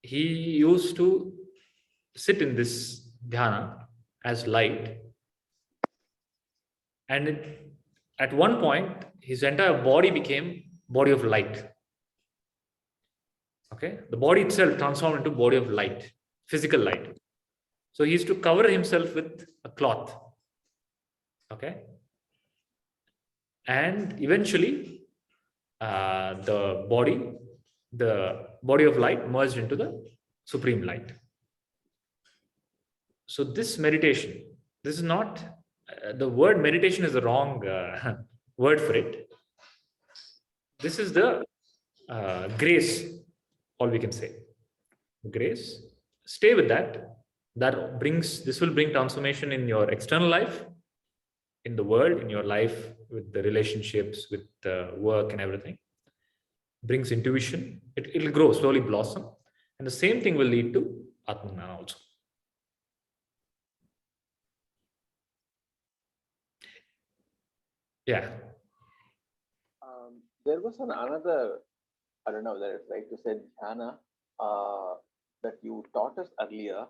he used to sit in this dhyana as light, and at one point his entire body became body of light. Okay, the body itself transformed into body of light, physical light. So he used to cover himself with a cloth. Okay, and eventually the body of light merged into the supreme light. So this meditation, this is not the word meditation is the wrong word for it. This is the grace, all we can say. Grace. Stay with that. This will bring transformation in your external life, in the world, in your life, with the relationships, with the work and everything. Brings intuition. It'll grow, slowly blossom. And the same thing will lead to Atmanana also. Yeah. There was another, I don't know whether it's right to say dhyana, that you taught us earlier,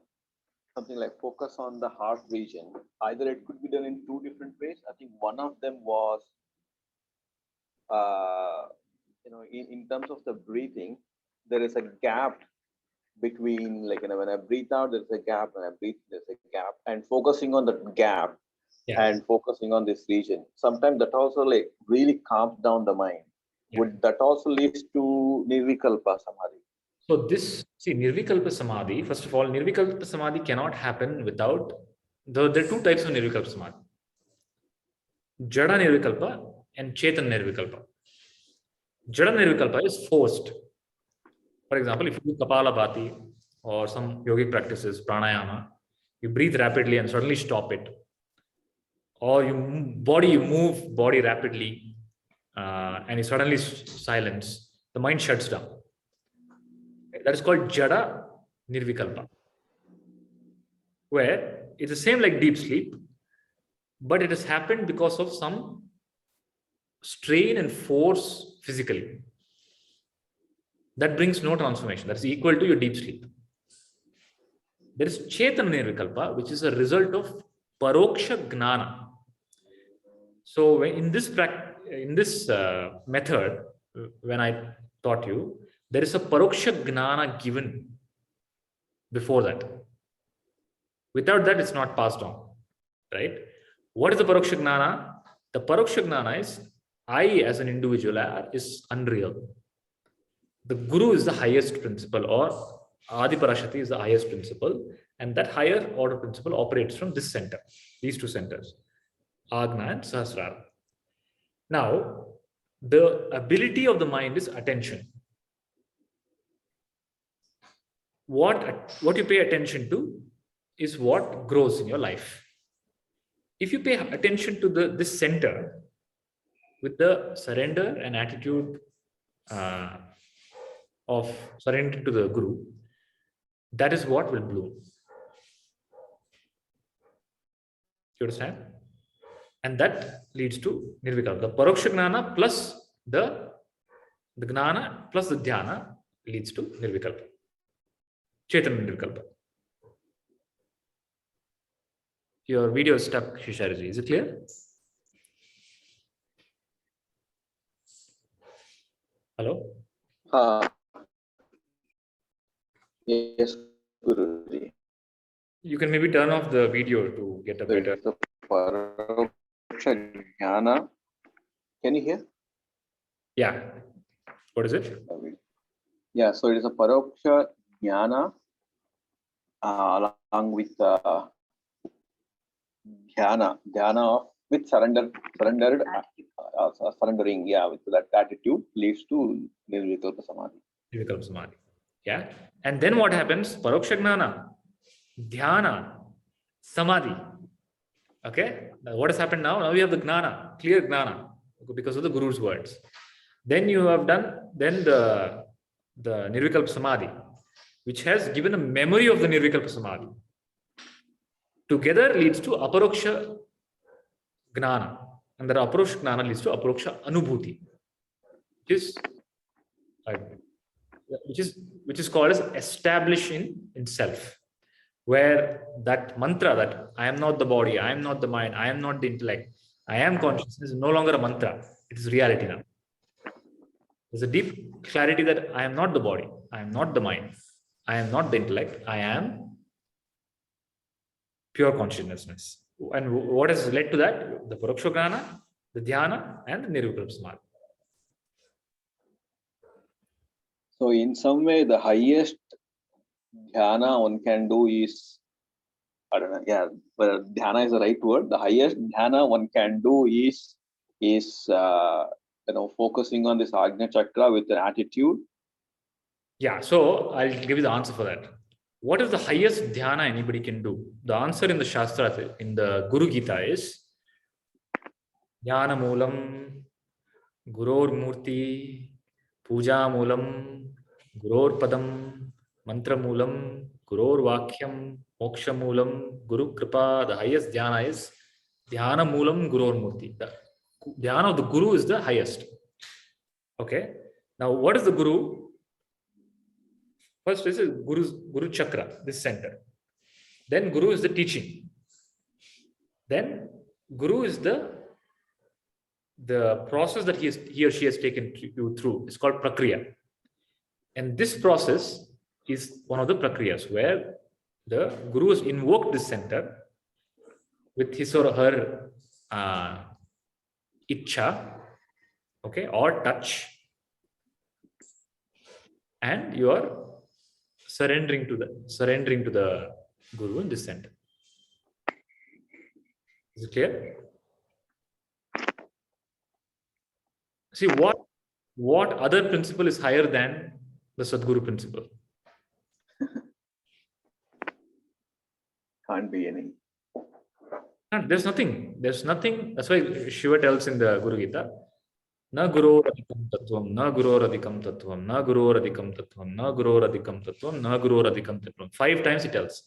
something like focus on the heart region. Either it could be done in two different ways. I think one of them was, in terms of the breathing, there is a gap between, like, when I breathe out, there's a gap, when I breathe, there's a gap, and focusing on the gap and focusing on this region. Sometimes that also like really calms down the mind. Would that also lead to Nirvikalpa Samadhi? So Nirvikalpa Samadhi, first of all, Nirvikalpa Samadhi cannot happen without, there are two types of Nirvikalpa Samadhi. Jada Nirvikalpa and Chetan Nirvikalpa. Jada Nirvikalpa is forced. For example, if you do Kapalabhati or some yogic practices, pranayama, you breathe rapidly and suddenly stop it. Or you move body rapidly and you suddenly silence, the mind shuts down. That is called Jada Nirvikalpa, where it's the same like deep sleep, but it has happened because of some strain and force physically. That brings no transformation. That's equal to your deep sleep. There is Chetana Nirvikalpa, which is a result of Paroksha Gnana. So in this method, when I taught you, there is a Paroksha Gnana given before that. Without that, it's not passed on, right? What is the Paroksha Gnana? The Paroksha Gnana is I as an individual is unreal. The Guru is the highest principle, or Adi Parashakti is the highest principle, and that higher order principle operates from this center, these two centers, Agna and Sahasrara. Now, the ability of the mind is attention. What you pay attention to is what grows in your life. If you pay attention to this center with the surrender and attitude of surrender to the Guru, that is what will bloom. You understand? And that leads to Nirvikalpa. The Paroksha Gnana plus the Gnana plus the Dhyana leads to Nirvikalpa. Chaitanya Nirvikalpa. Your video is stuck, Shisharji. Is it clear? Hello? Yes, Guruji. You can maybe turn off the video to get a better. The Paroksha Jnana. Can you hear? Yeah. What is it? Yeah, so it is a Paroksha Jnana along with dhyana of with surrendered surrendering, with that attitude leads to Nirvikalpa Samadhi. Nirvikalpa Samadhi. Yeah. And then what happens? Paroksha Gnana, Dhyana, Samadhi. Okay. Now what has happened now? Now we have the Gnana, clear Gnana, because of the Guru's words. Then you have done the Nirvikalpa Samadhi, which has given a memory of the Nirvikalpa Samadhi. Together leads to Aparoksha Gnana. And that Aparoksha Gnana leads to Aparoksha Anubhuti, which is called as establishing in self, where that mantra that I am not the body, I am not the mind, I am not the intellect, I am consciousness is no longer a mantra. It is reality now. There's a deep clarity that I am not the body, I am not the mind, I am not the intellect, I am pure consciousness. And what has led to that? The Paroksha Gnana, the Dhyana, and the Nirvikalpa Samadhi. So in some way, the highest dhyana one can do is, I don't know, but dhyana is the right word. The highest dhyana one can do is focusing on this Ajna Chakra with an attitude. Yeah, so I'll give you the answer for that. What is the highest dhyana anybody can do? The answer in the Shastra, in the Guru Gita is Dhyana Moolam, Guror Murti, Puja Moolam, Guror Padam, Mantra Moolam, Guror Vakyam, Moksha Moolam, Guru Kripa. The highest dhyana is Dhyana Moolam, Guror Murti. The dhyana of the Guru is the highest. Okay. Now, what is the Guru? First, this is Guru Chakra, this center. Then Guru is the teaching. Then Guru is the process that he or she has taken you through. It's called Prakriya. And this process is one of the Prakriyas where the Guru has invoked this center with his or her Ichcha, okay, or touch. And you are surrendering to the Guru in this center. Is it clear? See, what other principle is higher than the Sadguru principle? Can't be any. There's nothing. That's why Shiva tells in the Guru Gita, Na guror adhikam tattvam, na guror adhikam tattvam, na guror adhikam tattvam, na guror adhikam tattvam, na guror adhikam tattvam. 5 times he tells.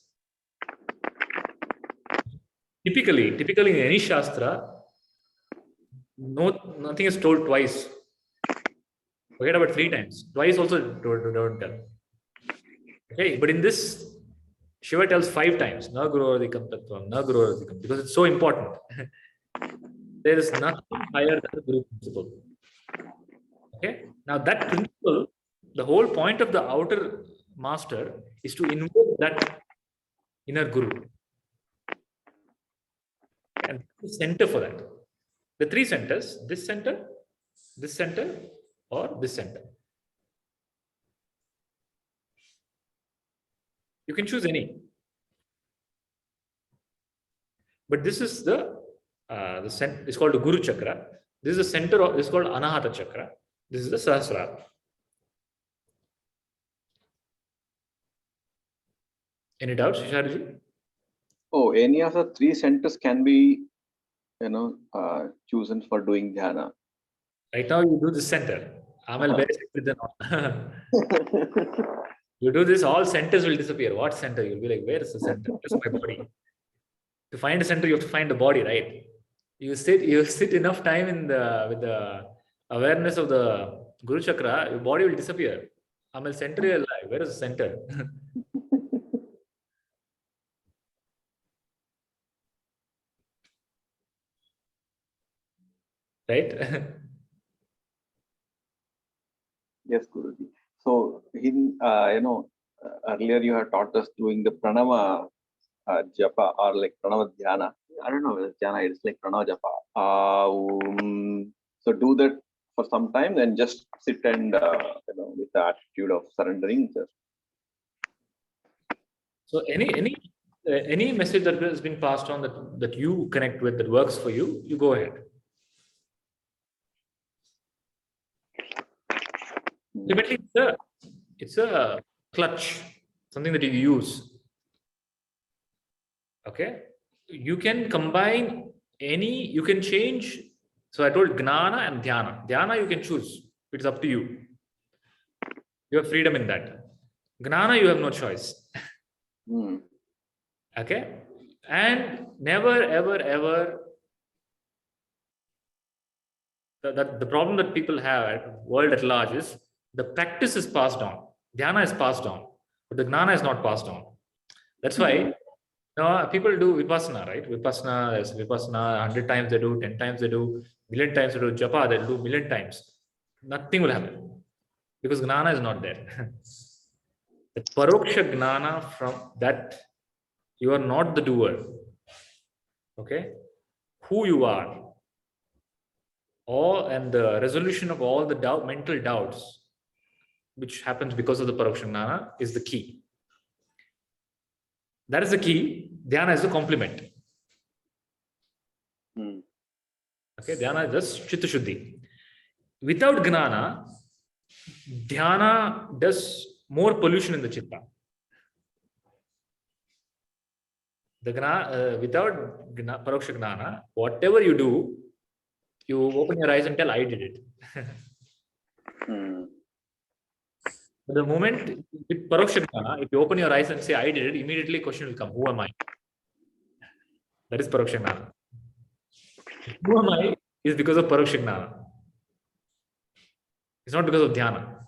Typically in any Shastra, nothing is told twice. Forget about 3 times. Twice also don't tell. Okay, but in this, Shiva tells 5 times, Na guru adhikam tattvam, na guru adhikam, because it's so important. There is nothing higher than the Guru principle. Okay, now that principle, the whole point of the outer master is to invoke that inner Guru. And the center for that. The 3 centers, this center, or this center. You can choose any. But this is the center. It's called the Guru Chakra. This is the center of. This is called Anahata Chakra. This is the Sahasrara. Any doubts, Sharji? Oh, any of the 3 centers can be, chosen for doing dhyana. Right now, you do this center. You do this, all centers will disappear. What center? You'll be like, where is the center? Just my body. To find a center, you have to find the body, right? You sit enough time with the awareness of the Guru Chakra, your body will disappear. Center, you're like, where is the center? Right? Yes, Guruji. So, in earlier you had taught us doing the pranava japa or like pranava dhyana. I don't know whether dhyana is like pranava japa. So do that for some time, then just sit and with the attitude of surrendering. So any message that has been passed on that you connect with, that works for you, you go ahead. Ultimately, it's a clutch, something that you use. Okay, you can combine you can change. So I told gnana and dhyana. Dhyana you can choose. It's up to you. You have freedom in that. Gnana you have no choice. Okay, and never ever ever. The problem that people have at world at large is the practice is passed on. Dhyana is passed on, but the gnana is not passed on. That's why people do vipassana, right? Vipassana 100 times they do, 10 times they do, million times they do, japa they'll do million times. Nothing will happen because gnana is not there. The paroksha gnana, from that you are not the doer. Okay, who you are, and the resolution of all the mental doubts, which happens because of the paroksha gnana, is the key. That is the key. Dhyana is the complement. Okay, dhyana is just chitta shuddhi. Without gnana, dhyana does more pollution in the chitta. Without paroksha gnana, whatever you do, you open your eyes and tell, I did it. The moment with paroksha gnana, if you open your eyes and say, I did it, immediately question will come, who am I? That is paroksha gnana. Who am I is because of paroksha gnana. It's not because of dhyana.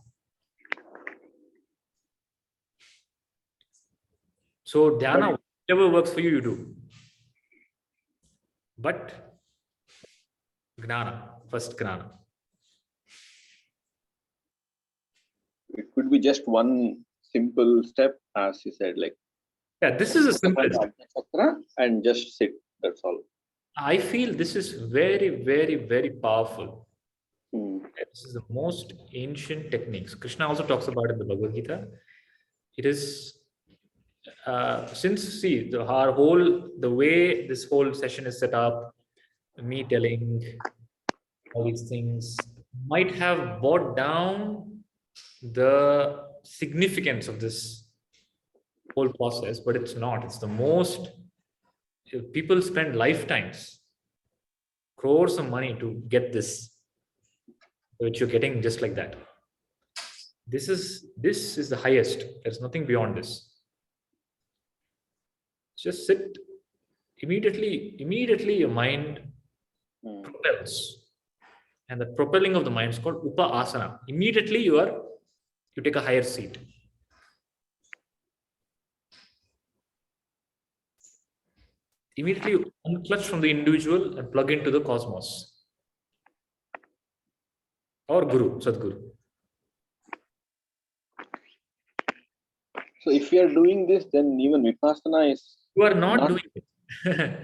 So dhyana, whatever works for you, you do. But gnana, first gnana. It could be just one simple step, as you said, like this is a simplest. And just sit. That's all. I feel this is very, very, very powerful. This is the most ancient techniques. Krishna also talks about it in the Bhagavad Gita. It is the way this whole session is set up, me telling all these things might have brought down the significance of this whole process, but it's not. It's the most. People spend lifetimes, crores of money to get this, which you're getting just like that. This is the highest. There's nothing beyond this. Just sit. Immediately your mind propels. And the propelling of the mind is called upa-asana. Immediately you take a higher seat. Immediately you unclutch from the individual and plug into the cosmos. Or Guru, Sadguru. So if you are doing this, then even Vipassana is... You are not doing it.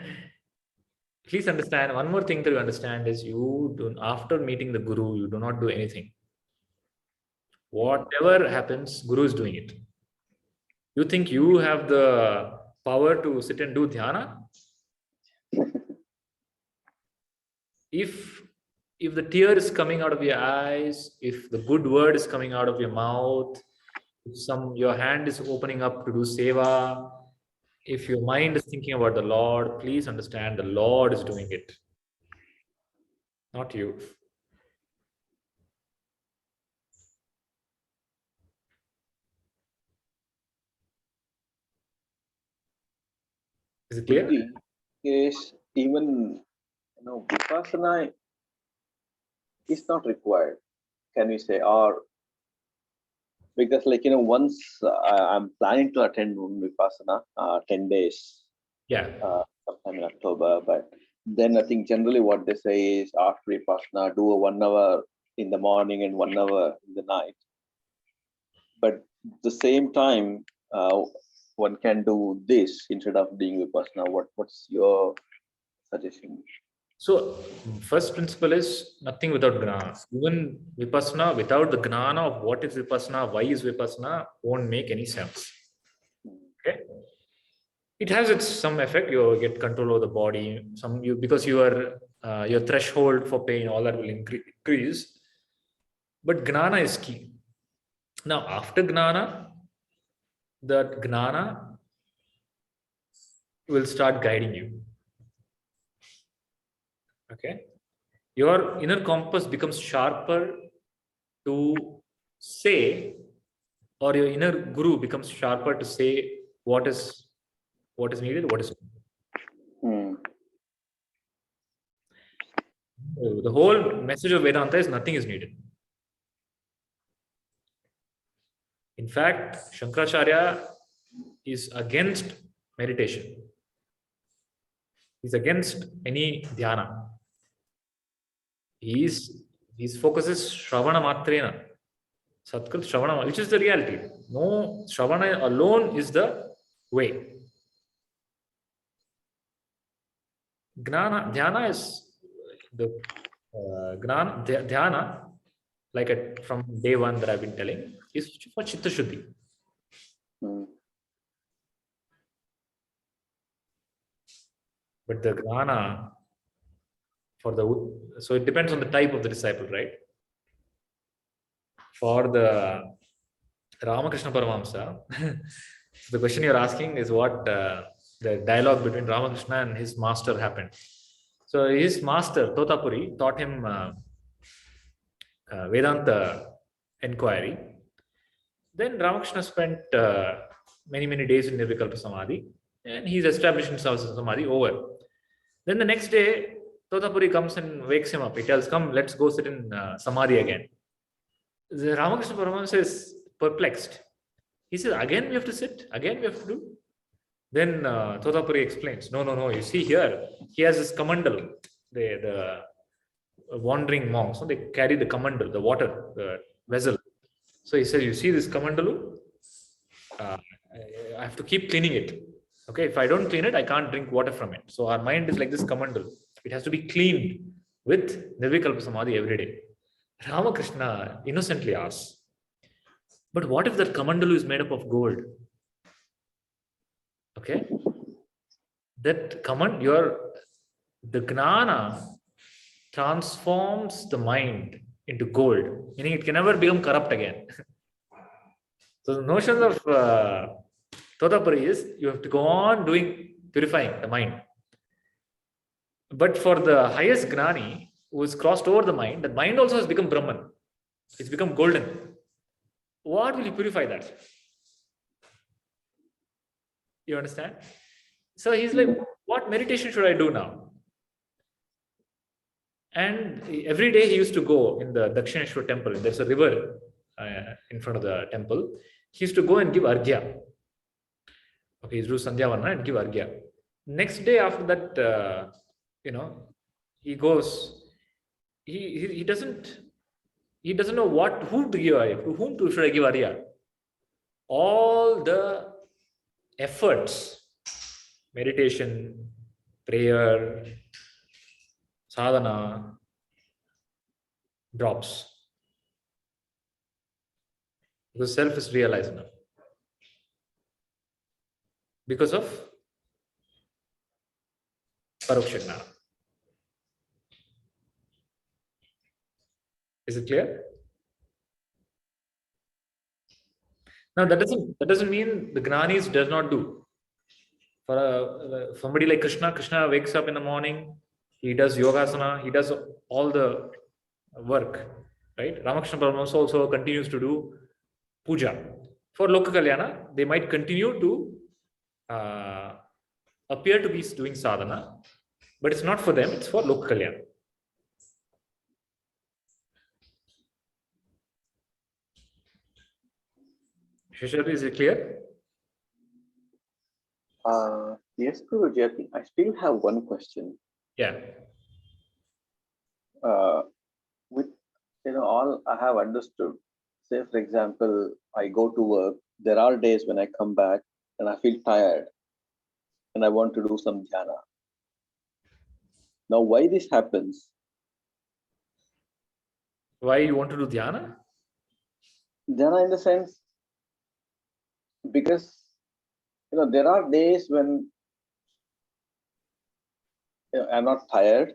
Please understand, one more thing that you understand is after meeting the Guru, you do not do anything. Whatever happens, Guru is doing it. You think you have the power to sit and do dhyana? If the tear is coming out of your eyes, if the good word is coming out of your mouth, if your hand is opening up to do seva, if your mind is thinking about the Lord, please understand the Lord is doing it, not you. Is it clear? Yes, even Vipassana is not required, can we say, or because once I'm planning to attend Vipassana 10 days, sometime in October, but then I think generally what they say is after Vipassana, do a 1 hour in the morning and 1 hour in the night. but at the same time, one can do this instead of doing vipassana. What's your suggestion? So, first principle is nothing without gnana. Even vipassana without the gnana of what is vipassana, why is vipassana, won't make any sense. Okay, it has its some effect. You get control over the body. Some you because your threshold for pain, all that will increase. But gnana is key. Now, after gnana, that gnana will start guiding you. Okay, your inner compass becomes sharper to say, or your inner guru becomes sharper to say what is needed, what is. The whole message of Vedanta is nothing is needed. In fact, Shankaracharya is against meditation. He's against any dhyana. His focus is Shravana Matrena. Satkrit Shravana, which is the reality. No, Shravana alone is the way. Gnana, dhyana is the dhyana, like from day one that I've been telling, is for Chitta Shuddhi. But the gnana so it depends on the type of the disciple, right? For the Ramakrishna Paramahamsa, the question you're asking is what the dialogue between Ramakrishna and his master happened. So his master, Totapuri, taught him Vedanta inquiry. Then Ramakrishna spent many days in Nirvikalpa Samadhi, and he's establishing himself as Samadhi over. Then the next day, Totapuri comes and wakes him up. He tells, "Come, let's go sit in Samadhi again." The Ramakrishna Paramahamsa is perplexed. He says, "Again we have to sit? Again we have to do?" Then Totapuri explains, no, you see here, he has this kamandal, the wandering monks, so they carry the kamandal, the water, the vessel. So he says, you see this kamandalu? I have to keep cleaning it. Okay, if I don't clean it, I can't drink water from it. So our mind is like this kamandal. It has to be cleaned with Nirvikalpa Samadhi every day. Ramakrishna innocently asks, but what if that kamandalu is made up of gold? Okay, that the gnana transforms the mind into gold, meaning it can never become corrupt again. So the notion of Totapuri is you have to go on purifying the mind. But for the highest gnani who has crossed over the mind also has become Brahman. It's become golden. What will you purify that? You understand? So he's like, what meditation should I do now? And every day he used to go in the Dakshineshwar temple. There's a river in front of the temple. He used to go and give arghya. Okay, he'd do Sandhyavanna and give arghya. Next day after that, he goes. He doesn't know who to give arghya. To whom should I give arghya? All the efforts, meditation, prayer, sadhana, drops. Because self is realized now. Because of Paroksha Gnana. Is it clear? Now that doesn't mean the Gnanis does not do. For somebody like Krishna wakes up in the morning, he does yogasana, he does all the work, right? Ramakrishna Paramahamsa also continues to do puja. For Loka Kalyana, they might continue to appear to be doing sadhana, but it's not for them, it's for Loka Kalyana. Shishar, is it clear? Yes, Guruji, I think I still have one question. Yeah. With all I have understood, say for example, I go to work. There are days when I come back and I feel tired and I want to do some dhyana. Now, why this happens? Why you want to do dhyana? Dhyana in the sense, because there are days when I'm not tired,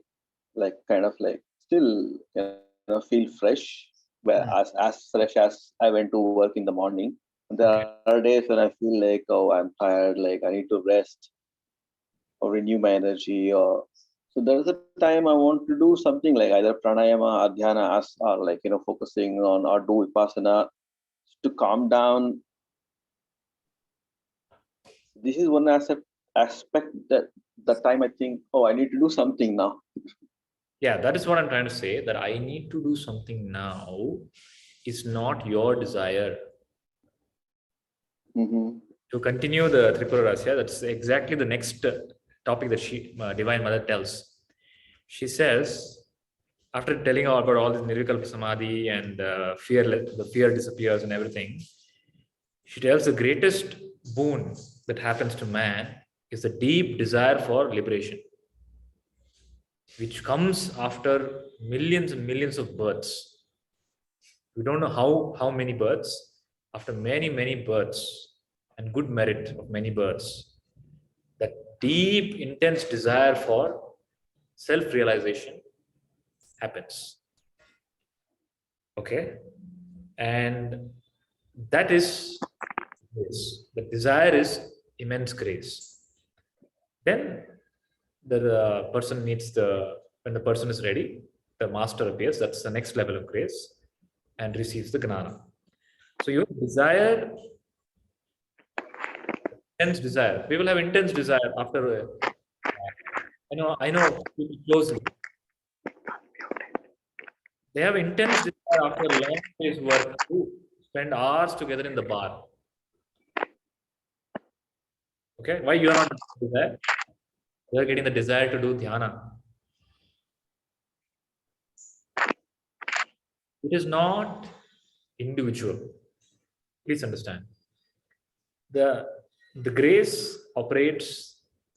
like kind of like still feel fresh, well, Hmm. as fresh as I went to work in the morning. There Okay. are days when I feel like, oh, I'm tired, like I need to rest or renew my energy, or so there is a time I want to do something like either pranayama, adhyana, or like focusing on or do vipassana to calm down. This is one aspect that the time I think, oh, I need to do something now. Yeah, that is what I'm trying to say. That I need to do something now is not your desire. Mm-hmm. To continue the Tripura Rahasya, that's exactly the next topic that Divine Mother tells. She says, after telling about all this Nirvikalpa Samadhi and the fear disappears and everything, she tells the greatest boon that happens to man is the deep desire for liberation, which comes after millions and millions of births. We don't know how many births, after many births and good merit of many births, that deep intense desire for self realization happens. Okay, and that is grace. The desire is immense grace. Then the person meets the when the person is ready, the master appears. That's the next level of grace, and receives the gnana. So your desire, intense desire. People have intense desire after. I know people closely. They have intense desire after a long day's work to spend hours together in the bar. Okay, why you are not doing that? You are getting the desire to do dhyana. It is not individual. Please understand. The the grace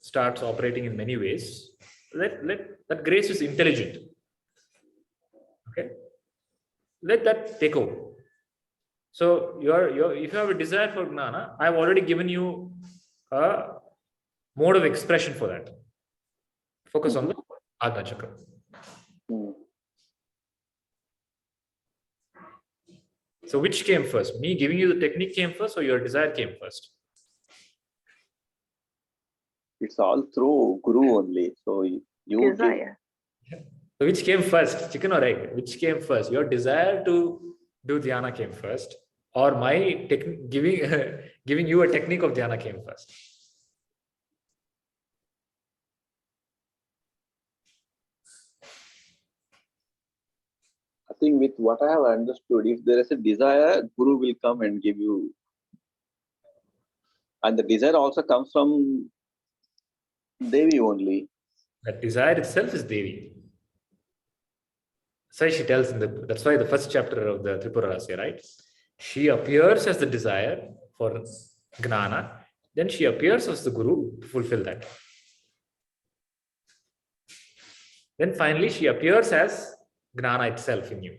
starts operating in many ways. That grace is intelligent. Okay, let that take over. So if you have a desire for gnana, I've already given you a mode of expression for that. Focus on the Mm-hmm. Agna Chakra. Mm. So which came first? Me giving you the technique came first, or your desire came first? It's all through Guru only. So you give. Desire. So which came first, chicken or egg? Which came first? Your desire to do dhyana came first, or my giving giving you a technique of dhyana came first? I think with what I have understood, if there is a desire, Guru will come and give you. And the desire also comes from Devi only. That desire itself is Devi. So she tells that's why the first chapter of the Tripura Rahasya, right? She appears as the desire for Gnana, then she appears as the Guru to fulfill that. Then finally she appears as Gnana itself in you.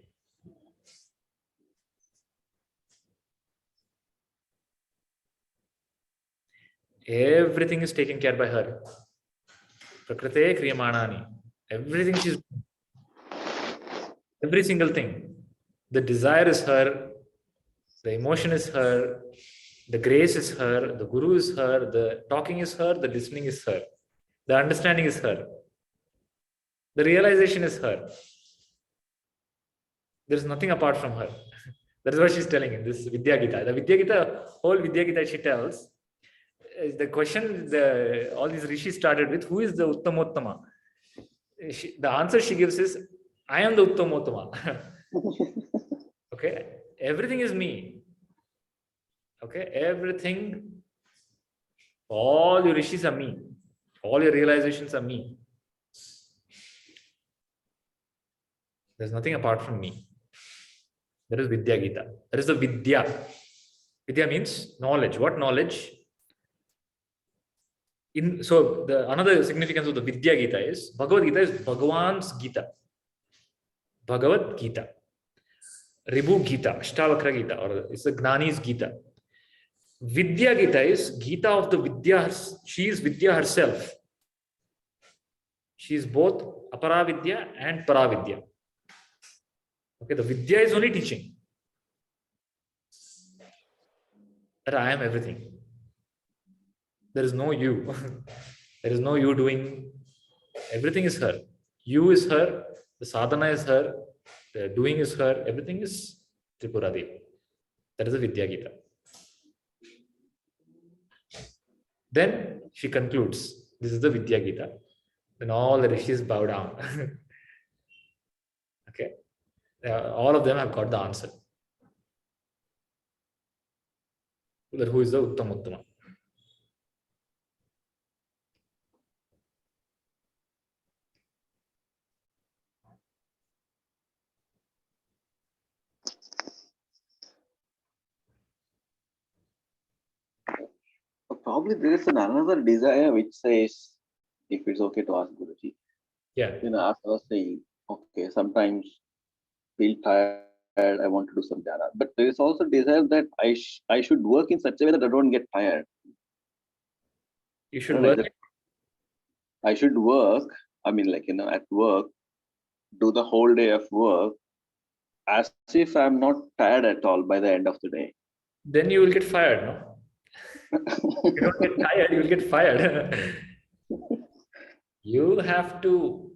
Everything is taken care by her. Prakrite Kriyamanani. Everything she's every single thing. The desire is her, the emotion is her, the grace is her, the guru is her, the talking is her, the listening is her, the understanding is her, the realization is her. There is nothing apart from her. That is what she's telling in this Vidya Gita. The Vidya Gita, whole Vidya Gita she tells, the question all these rishis started with, who is the Uttamottama? The answer she gives is, I am the Uttamottama. Okay, everything is me. Okay, everything, all your rishis are me, all your realizations are me. There's nothing apart from me. That is Vidya Gita. That is the Vidya. Vidya means knowledge. What knowledge? So the another significance of the Vidya Gita is Bhagavad Gita is Bhagavan's Gita. Bhagavad Gita. Ribu Gita, Ashtavakra Gita, or it's the Gnani's Gita. Vidya Gita is Gita of the Vidya. She is Vidya herself. She is both Aparavidya and Paravidya. Okay, the Vidya is only teaching that I am everything. There is no you. There is no you doing. Everything is her. You is her. The sadhana is her. The doing is her. Everything is Tripura Devi. That is the Vidya Gita. Then she concludes, this is the Vidya Gita. Then all the rishis bow down. Okay. All of them have got the answer. That who is the Uttam Uttama. Probably there is another desire which says, if it's okay to ask Guruji, Yeah. As I was saying, okay, sometimes feel tired, I want to do some dhyana. But there is also desire that I should work in such a way that I don't get tired. You should work. I should work, at work, do the whole day of work as if I'm not tired at all by the end of the day. Then you will get fired, no? You don't get tired, you will get fired. You have to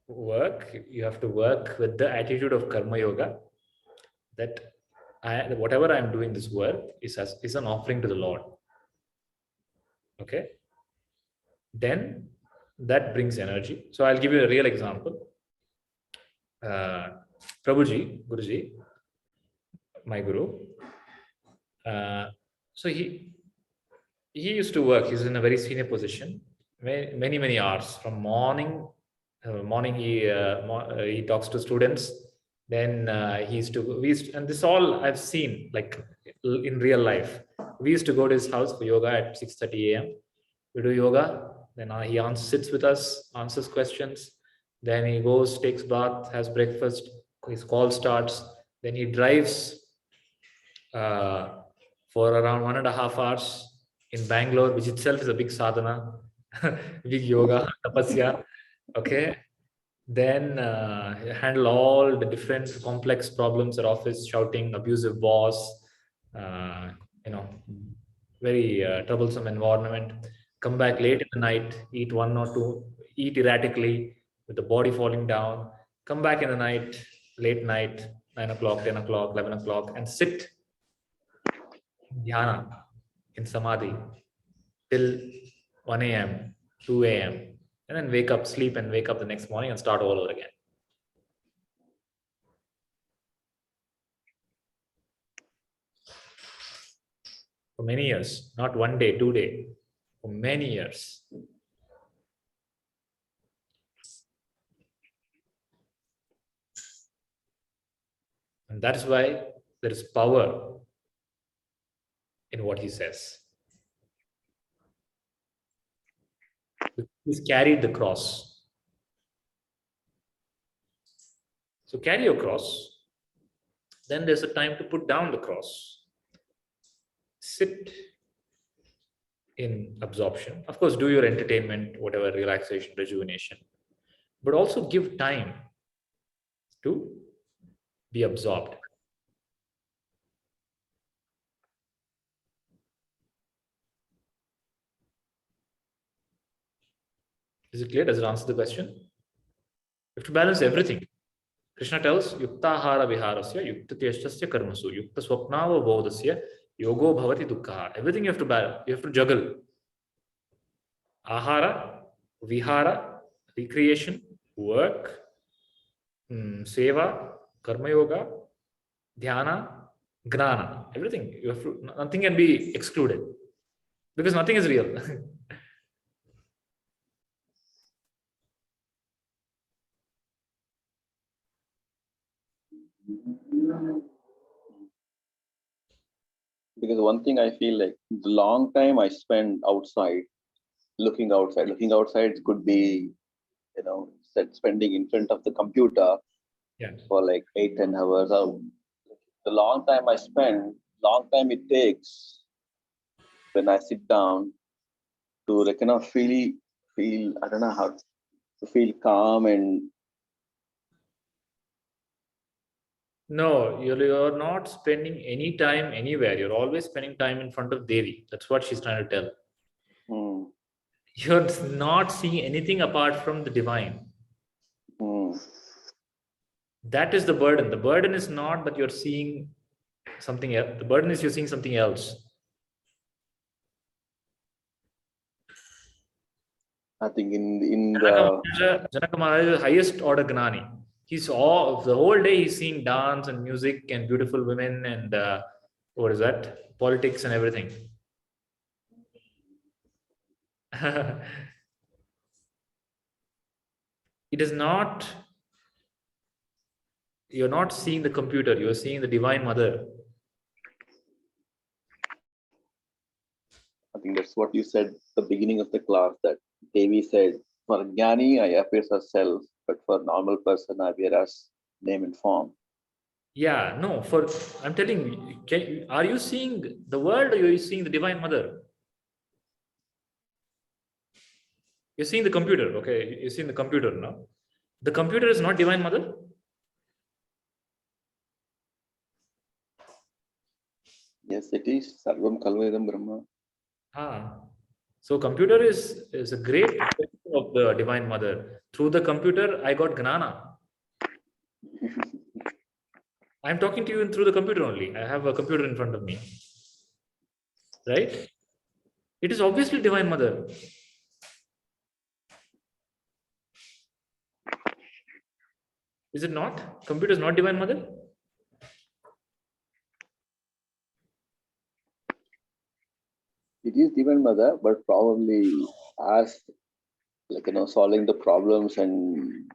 work. You have to work with the attitude of karma yoga. That whatever I am doing this work is an offering to the Lord. Okay. Then that brings energy. So I'll give you a real example. Prabhuji, Guruji, my guru. So he used to work. He's in a very senior position, many hours from morning. He talks to students. Then and this all I've seen like in real life. We used to go to his house for yoga at 6:30 a.m. We do yoga. Then he sits with us, answers questions. Then he goes, takes bath, has breakfast. His call starts. Then he drives for around 1.5 hours in Bangalore, which itself is a big sadhana, big yoga, tapasya. Okay. Then handle all the different complex problems at office, shouting, abusive boss, very troublesome environment. Come back late in the night, eat one or two, eat erratically with the body falling down. Come back in the night, late night, 9 o'clock, 10 o'clock, 11 o'clock, and sit in dhyana, in samadhi till 1 a.m., 2 a.m., and then wake up, sleep, and wake up the next morning and start all over again. For many years, not 1 day, 2 days, for many years. And that's why there is power in what he says. He's carried the cross. So carry your cross. Then there's a time to put down the cross. Sit in absorption. Of course, do your entertainment, whatever, relaxation, rejuvenation. But also give time to be absorbed. Is it clear? Does it answer the question? You have to balance everything. Krishna tells, Yuktahara viharasya, yuktateshtasya karmasu, yukta swapnava bodhasya, yogo bhavati dukkha. Everything you have to balance. You have to juggle. Ahara, vihara, recreation, work, seva, karma yoga, dhyana, gnana. Everything. You have to, nothing can be excluded because nothing is real. because one thing I feel like the long time I spend outside, looking outside. Looking outside could be, spending in front of the computer for like 8-10 hours. The long time I spend, long time it takes when I sit down to like feel I don't know how to feel calm and No, you're not spending any time anywhere. You're always spending time in front of Devi. That's what she's trying to tell. You're not seeing anything apart from the divine. That is the burden. The burden is not that you're seeing something else. The burden is you're seeing something else. I think in the Janaka Maharaj is the highest order Gnani. He's all the whole day he's seeing dance and music and beautiful women and what is that? Politics and everything. It is not, you're not seeing the computer, you're seeing the Divine Mother. I think that's what you said at the beginning of the class, that Devi said, for Jnani, I appears as self, but for normal person, I appear as name and form. Yeah, no, I'm telling you, are you seeing the world or are you seeing the Divine Mother? You're seeing the computer, okay? You're seeing the computer now. The computer is not Divine Mother? Yes, it is. Sarvam Kalvedam Brahma. So computer is a great expression of the Divine Mother. Through the computer, I got Gnana. I'm talking to you through the computer only. I have a computer in front of me. Right? It is obviously Divine Mother. Is it not? Computer is not Divine Mother? It is Divine Mother, but probably as solving the problems and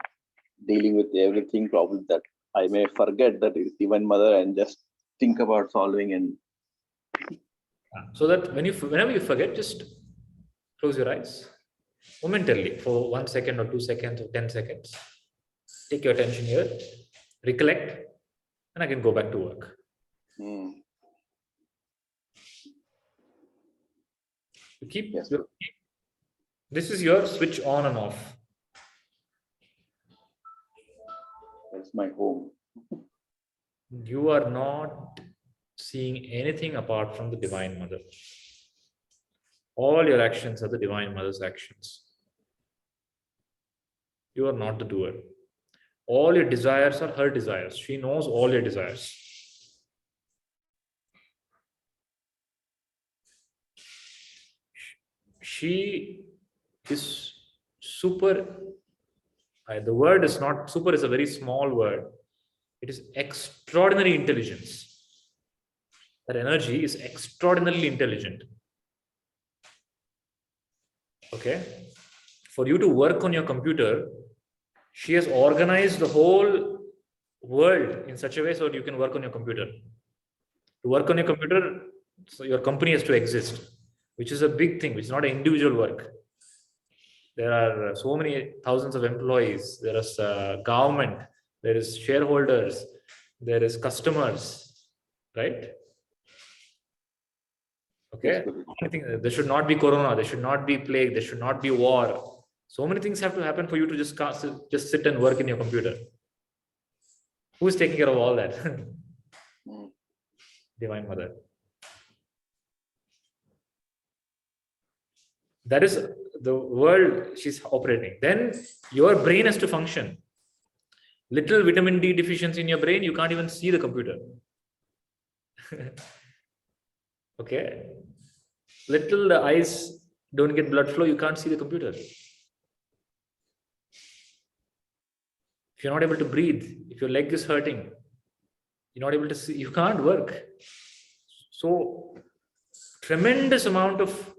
dealing with everything, probably that I may forget that it's Divine Mother and just think about solving and. So that whenever you forget, just close your eyes momentarily for 1 second or 2 seconds or 10 seconds. Take your attention here, recollect, and I can go back to work. You keep this is your switch on and off. That's my home. You are not seeing anything apart from the Divine Mother. All your actions are the Divine Mother's actions. You are not the doer. All your desires are her desires. She knows all your desires. She is super. The word is not super, is a very small word. It is extraordinary intelligence. That energy is extraordinarily intelligent. Okay? For you to work on your computer, she has organized the whole world in such a way so that you can work on your computer. To work on your computer, so your company has to exist, which is a big thing, which is not an individual work. There are so many thousands of employees. There is government. There is shareholders. There is customers, right? Okay. There should not be corona. There should not be plague. There should not be war. So many things have to happen for you to just sit and work in your computer. Who is taking care of all that? Divine Mother. That is the world she's operating. Then your brain has to function. Little vitamin D deficiency in your brain, you can't even see the computer. Okay. Little the eyes don't get blood flow, you can't see the computer. If you're not able to breathe, if your leg is hurting, you're not able to see, you can't work. So tremendous amount of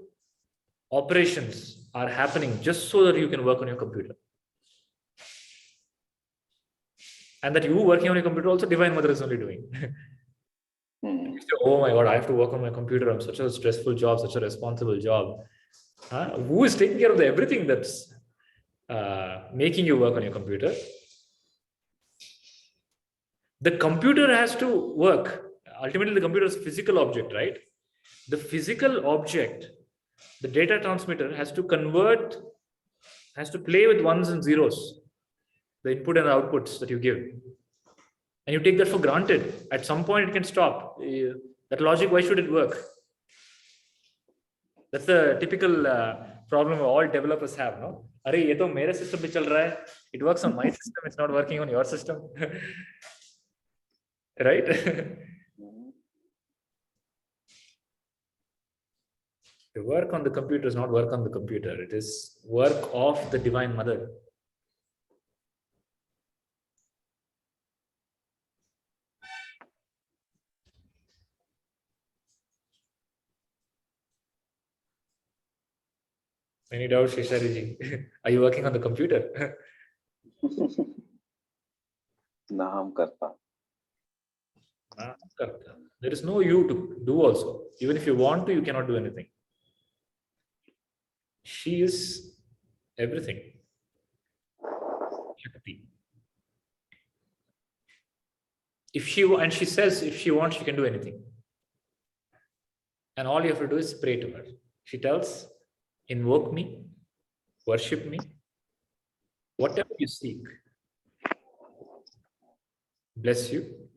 operations are happening just so that you can work on your computer. And that you working on your computer also Divine Mother is only doing. You say, oh my God, I have to work on my computer. I'm such a stressful job, such a responsible job. Who is taking care of everything that's making you work on your computer? The computer has to work. Ultimately, the computer is a physical object, right? The physical object, the data transmitter has to convert, has to play with ones and zeros, the input and the outputs that you give. And you take that for granted. At some point, it can stop. That logic, why should it work? That's the typical problem all developers have, no? Arey, ye to mere system pe chal raha hai. It works on my system. It's not working on your system. Right? The work on the computer is not work on the computer. It is work of the Divine Mother. Any doubts, Sheshariji? Are you working on the computer? Naham karta. There is no you to do also. Even if you want to, you cannot do anything. She is everything. Shakti. And she says if she wants, she can do anything. And all you have to do is pray to her. She tells, invoke me, worship me, whatever you seek. Bless you.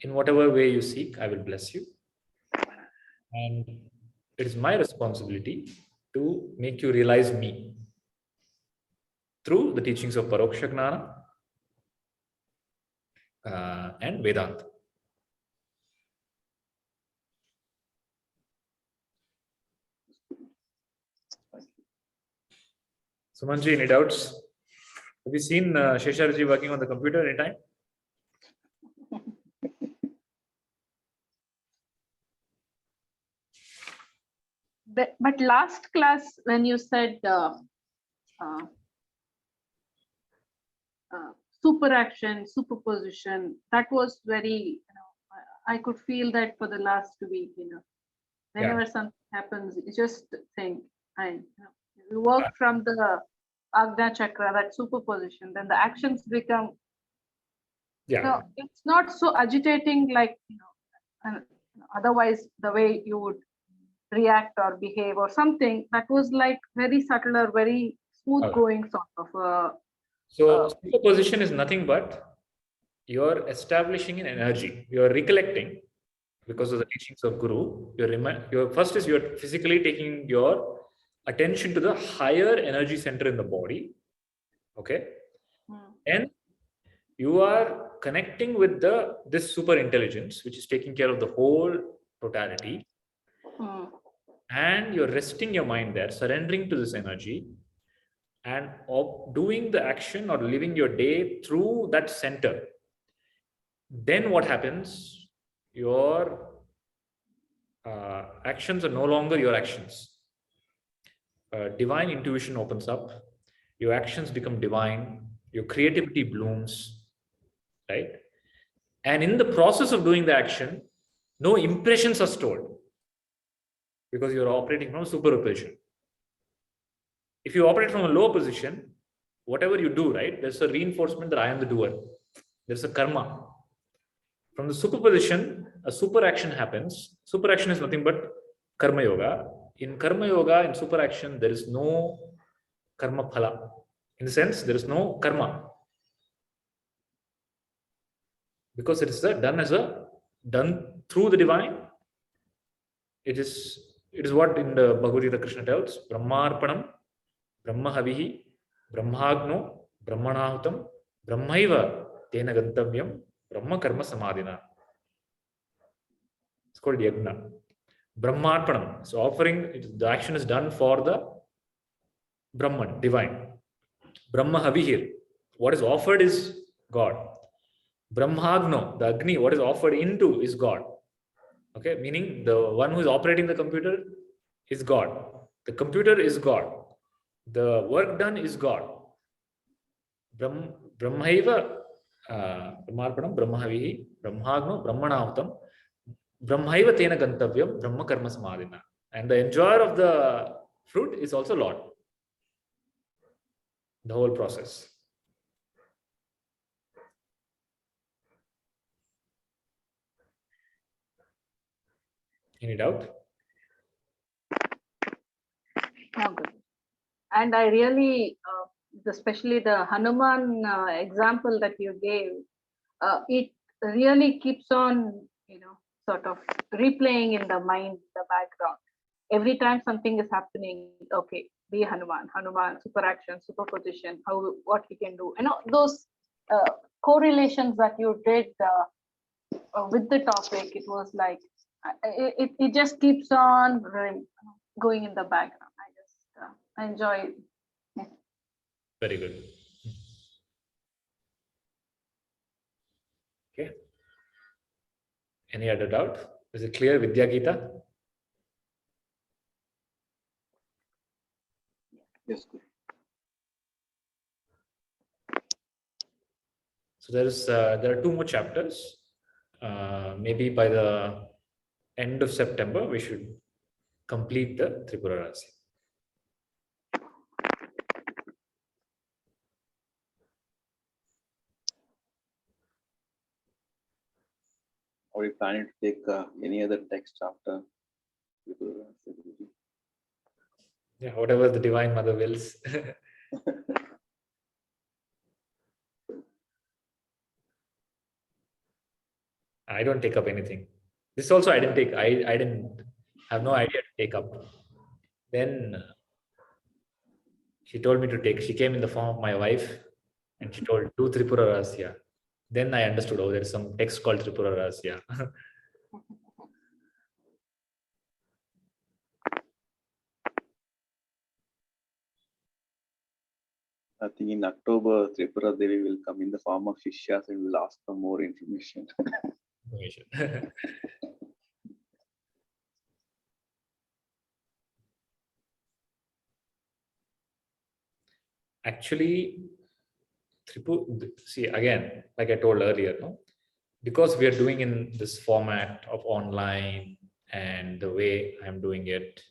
In whatever way you seek, I will bless you. And it is my responsibility to make you realize me through the teachings of Paroksha Gnana and Vedanta. Sumanji, any doubts? Have you seen Shesharji working on the computer anytime? But last class, when you said super action, superposition, that was very, I could feel that for the last week, whenever something happens, you just think, you work from the Agna Chakra, that superposition, then the actions become, it's not so agitating like, otherwise the way you would react or behave or something. That was like very subtle or very smooth going sort of. So superposition is nothing but you're establishing an energy. You're recollecting because of the teachings of Guru. First is you're physically taking your attention to the higher energy center in the body. Okay. And you are connecting with this super intelligence, which is taking care of the whole totality. And you're resting your mind there, surrendering to this energy, and doing the action or living your day through that center. Then what happens? Your actions are no longer your actions. Divine intuition opens up. Your actions become divine. Your creativity blooms, right? And in the process of doing the action, no impressions are stored because you're operating from a super position. If you operate from a low position, whatever you do, right, there's a reinforcement that I am the doer. There's a karma. From the super position, a super action happens. Super action is nothing but karma yoga. In karma yoga, in super action, there is no karma phala. In the sense, there is no karma. Because it is done through the divine. It is what in the Bhagavad Gita Krishna tells, Brahmarpanam, Brahmahavihi, Brahmagno, Brahmanahutam, Brahmaiva, Tena Gantavyam, Brahma Karma Samadhina. It's called Yagna. Brahmarpanam. So offering, the action is done for the Brahman, divine. Brahmahavihir. What is offered is God. Brahmagno, the Agni, what is offered into is God. Okay, meaning the one who is operating the computer is God. The computer is God. The work done is God. Brahmaiva, Brahmarpanam, Brahmahavihi, Brahmagno Brahmanautam Brahmaiva Tena Gantavyam Brahma Karma Samadhina. And the enjoyer of the fruit is also Lord. The whole process. Any doubt? No, good. And I really, especially the Hanuman example that you gave, it really keeps on, sort of replaying in the mind, the background. Every time something is happening, okay, be Hanuman, super action, superposition, what he can do. Those correlations that you did with the topic, it was like, it just keeps on going in the background. I enjoy it. Yeah. Very good. Okay. Any other doubt? Is it clear, Vidya Gita? Yes, good. So there are 2 more chapters. Maybe by the end of September, we should complete the Tripura Rahasya. Are you planning to take any other text after? Yeah, whatever the Divine Mother wills. I don't take up anything. This also I didn't take. I didn't have no idea to take up. Then she told me to take. She came in the form of my wife, and she told, do Tripura Rahasya. Then I understood, oh, there is some text called Tripura Rahasya. I think in October, Tripura Devi will come in the form of Shishyas and will ask for more information. Actually, see, again, like I told earlier, no? Because we are doing in this format of online and the way I'm doing it,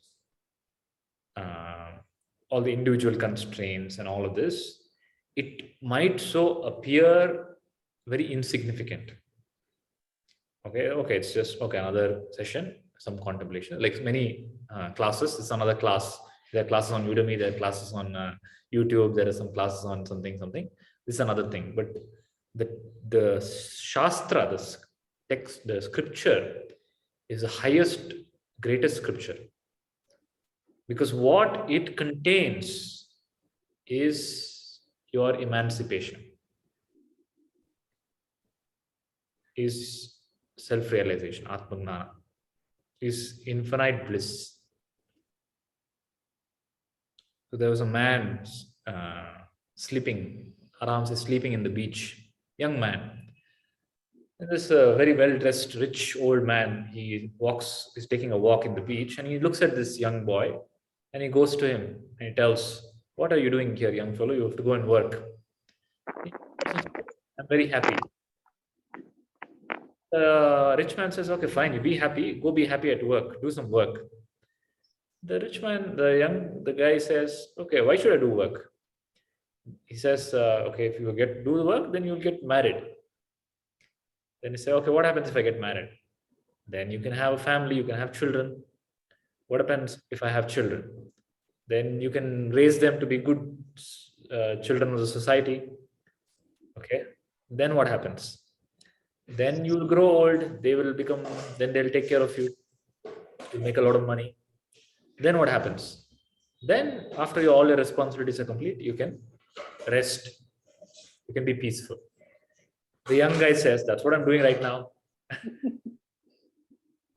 all the individual constraints and all of this, it might so appear very insignificant. Okay, it's just, okay, another session, some contemplation, like many classes, it's another class. There are classes on Udemy, there are classes on YouTube, there are some classes on something. This is another thing. But the Shastra, the text, the scripture is the highest, greatest scripture. Because what it contains is your emancipation, is self-realization, Atmagnana, is infinite bliss. So there was a man sleeping, Aram says, sleeping in the beach, young man. And this very well-dressed, rich old man, he's taking a walk in the beach, and he looks at this young boy, and he goes to him, and he tells, what are you doing here, young fellow? You have to go and work. I'm very happy. The rich man says, okay, fine, you be happy, go be happy at work, do some work. The rich man, the guy says, okay, why should I do work? He says, okay, if you do the work, then you'll get married. Then he says, okay, what happens if I get married? Then you can have a family, you can have children. What happens if I have children? Then you can raise them to be good children of the society. Okay, then what happens? Then you'll grow old, then they'll take care of you. You'll make a lot of money. Then what happens? Then after all your responsibilities are complete, you can rest. You can be peaceful. The young guy says, that's what I'm doing right now.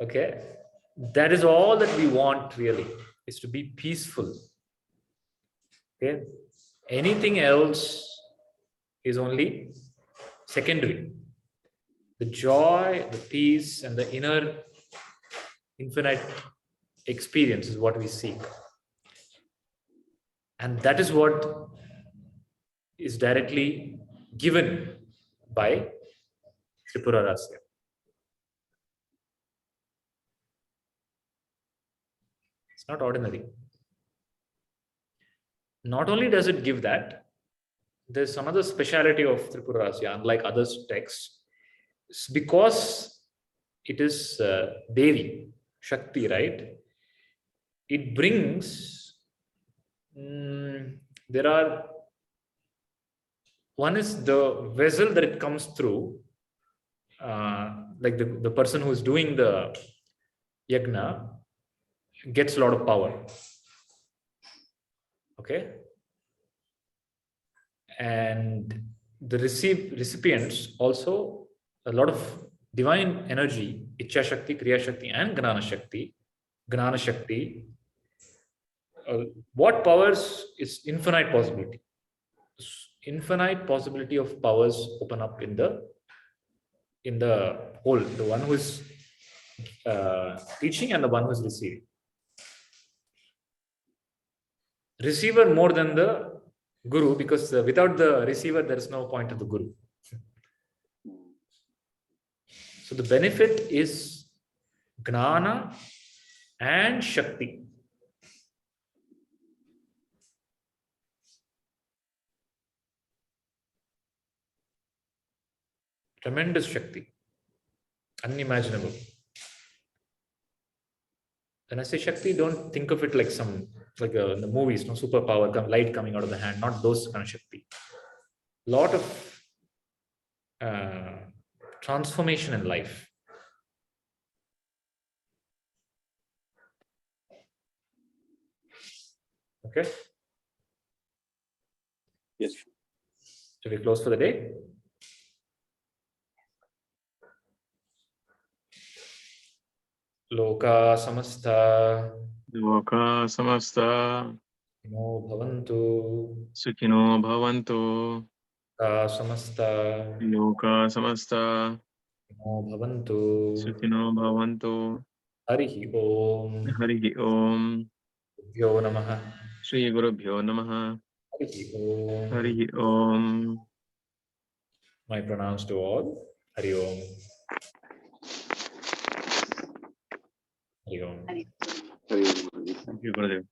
Okay. That is all that we want really, is to be peaceful. Okay. Anything else is only secondary. The joy, the peace, and the inner infinite experience is what we seek. And that is what is directly given by Tripura Rahasya. It's not ordinary. Not only does it give that, there's some other speciality of Tripura Rahasya, unlike other texts. It's because it is Devi, Shakti, right? It brings, there are, one is the vessel that it comes through, like the person who is doing the yagna gets a lot of power. Okay. And the recipients also a lot of divine energy, Ichcha Shakti, Kriya Shakti, and Gnana Shakti. Gnana Shakti. What powers is infinite possibility. Infinite possibility of powers open up in the whole, the one who is teaching and the one who is receiving. Receiver more than the guru, because without the receiver there is no point of the guru. So the benefit is Gnana and Shakti. Tremendous Shakti. Unimaginable. When I say Shakti, don't think of it like in the movies, no superpower, light coming out of the hand, not those kind of Shakti. Lot of transformation in life. Okay? Yes. Should we close for the day? Loka samasta. Loka samasta. Sukhino bhavantu. Sukhino bhavantu. Loka samasta. Loka samasta. Sukhino bhavantu. Sukhino bhavantu. Harihi Om. Harihi Om. Gurubhyo namaha. Shri Gurubhyo namaha. Harihi Om. Harihi Om. My pranams to all. Hari Om. Hari Om. Very good. Thank you, Gurudev.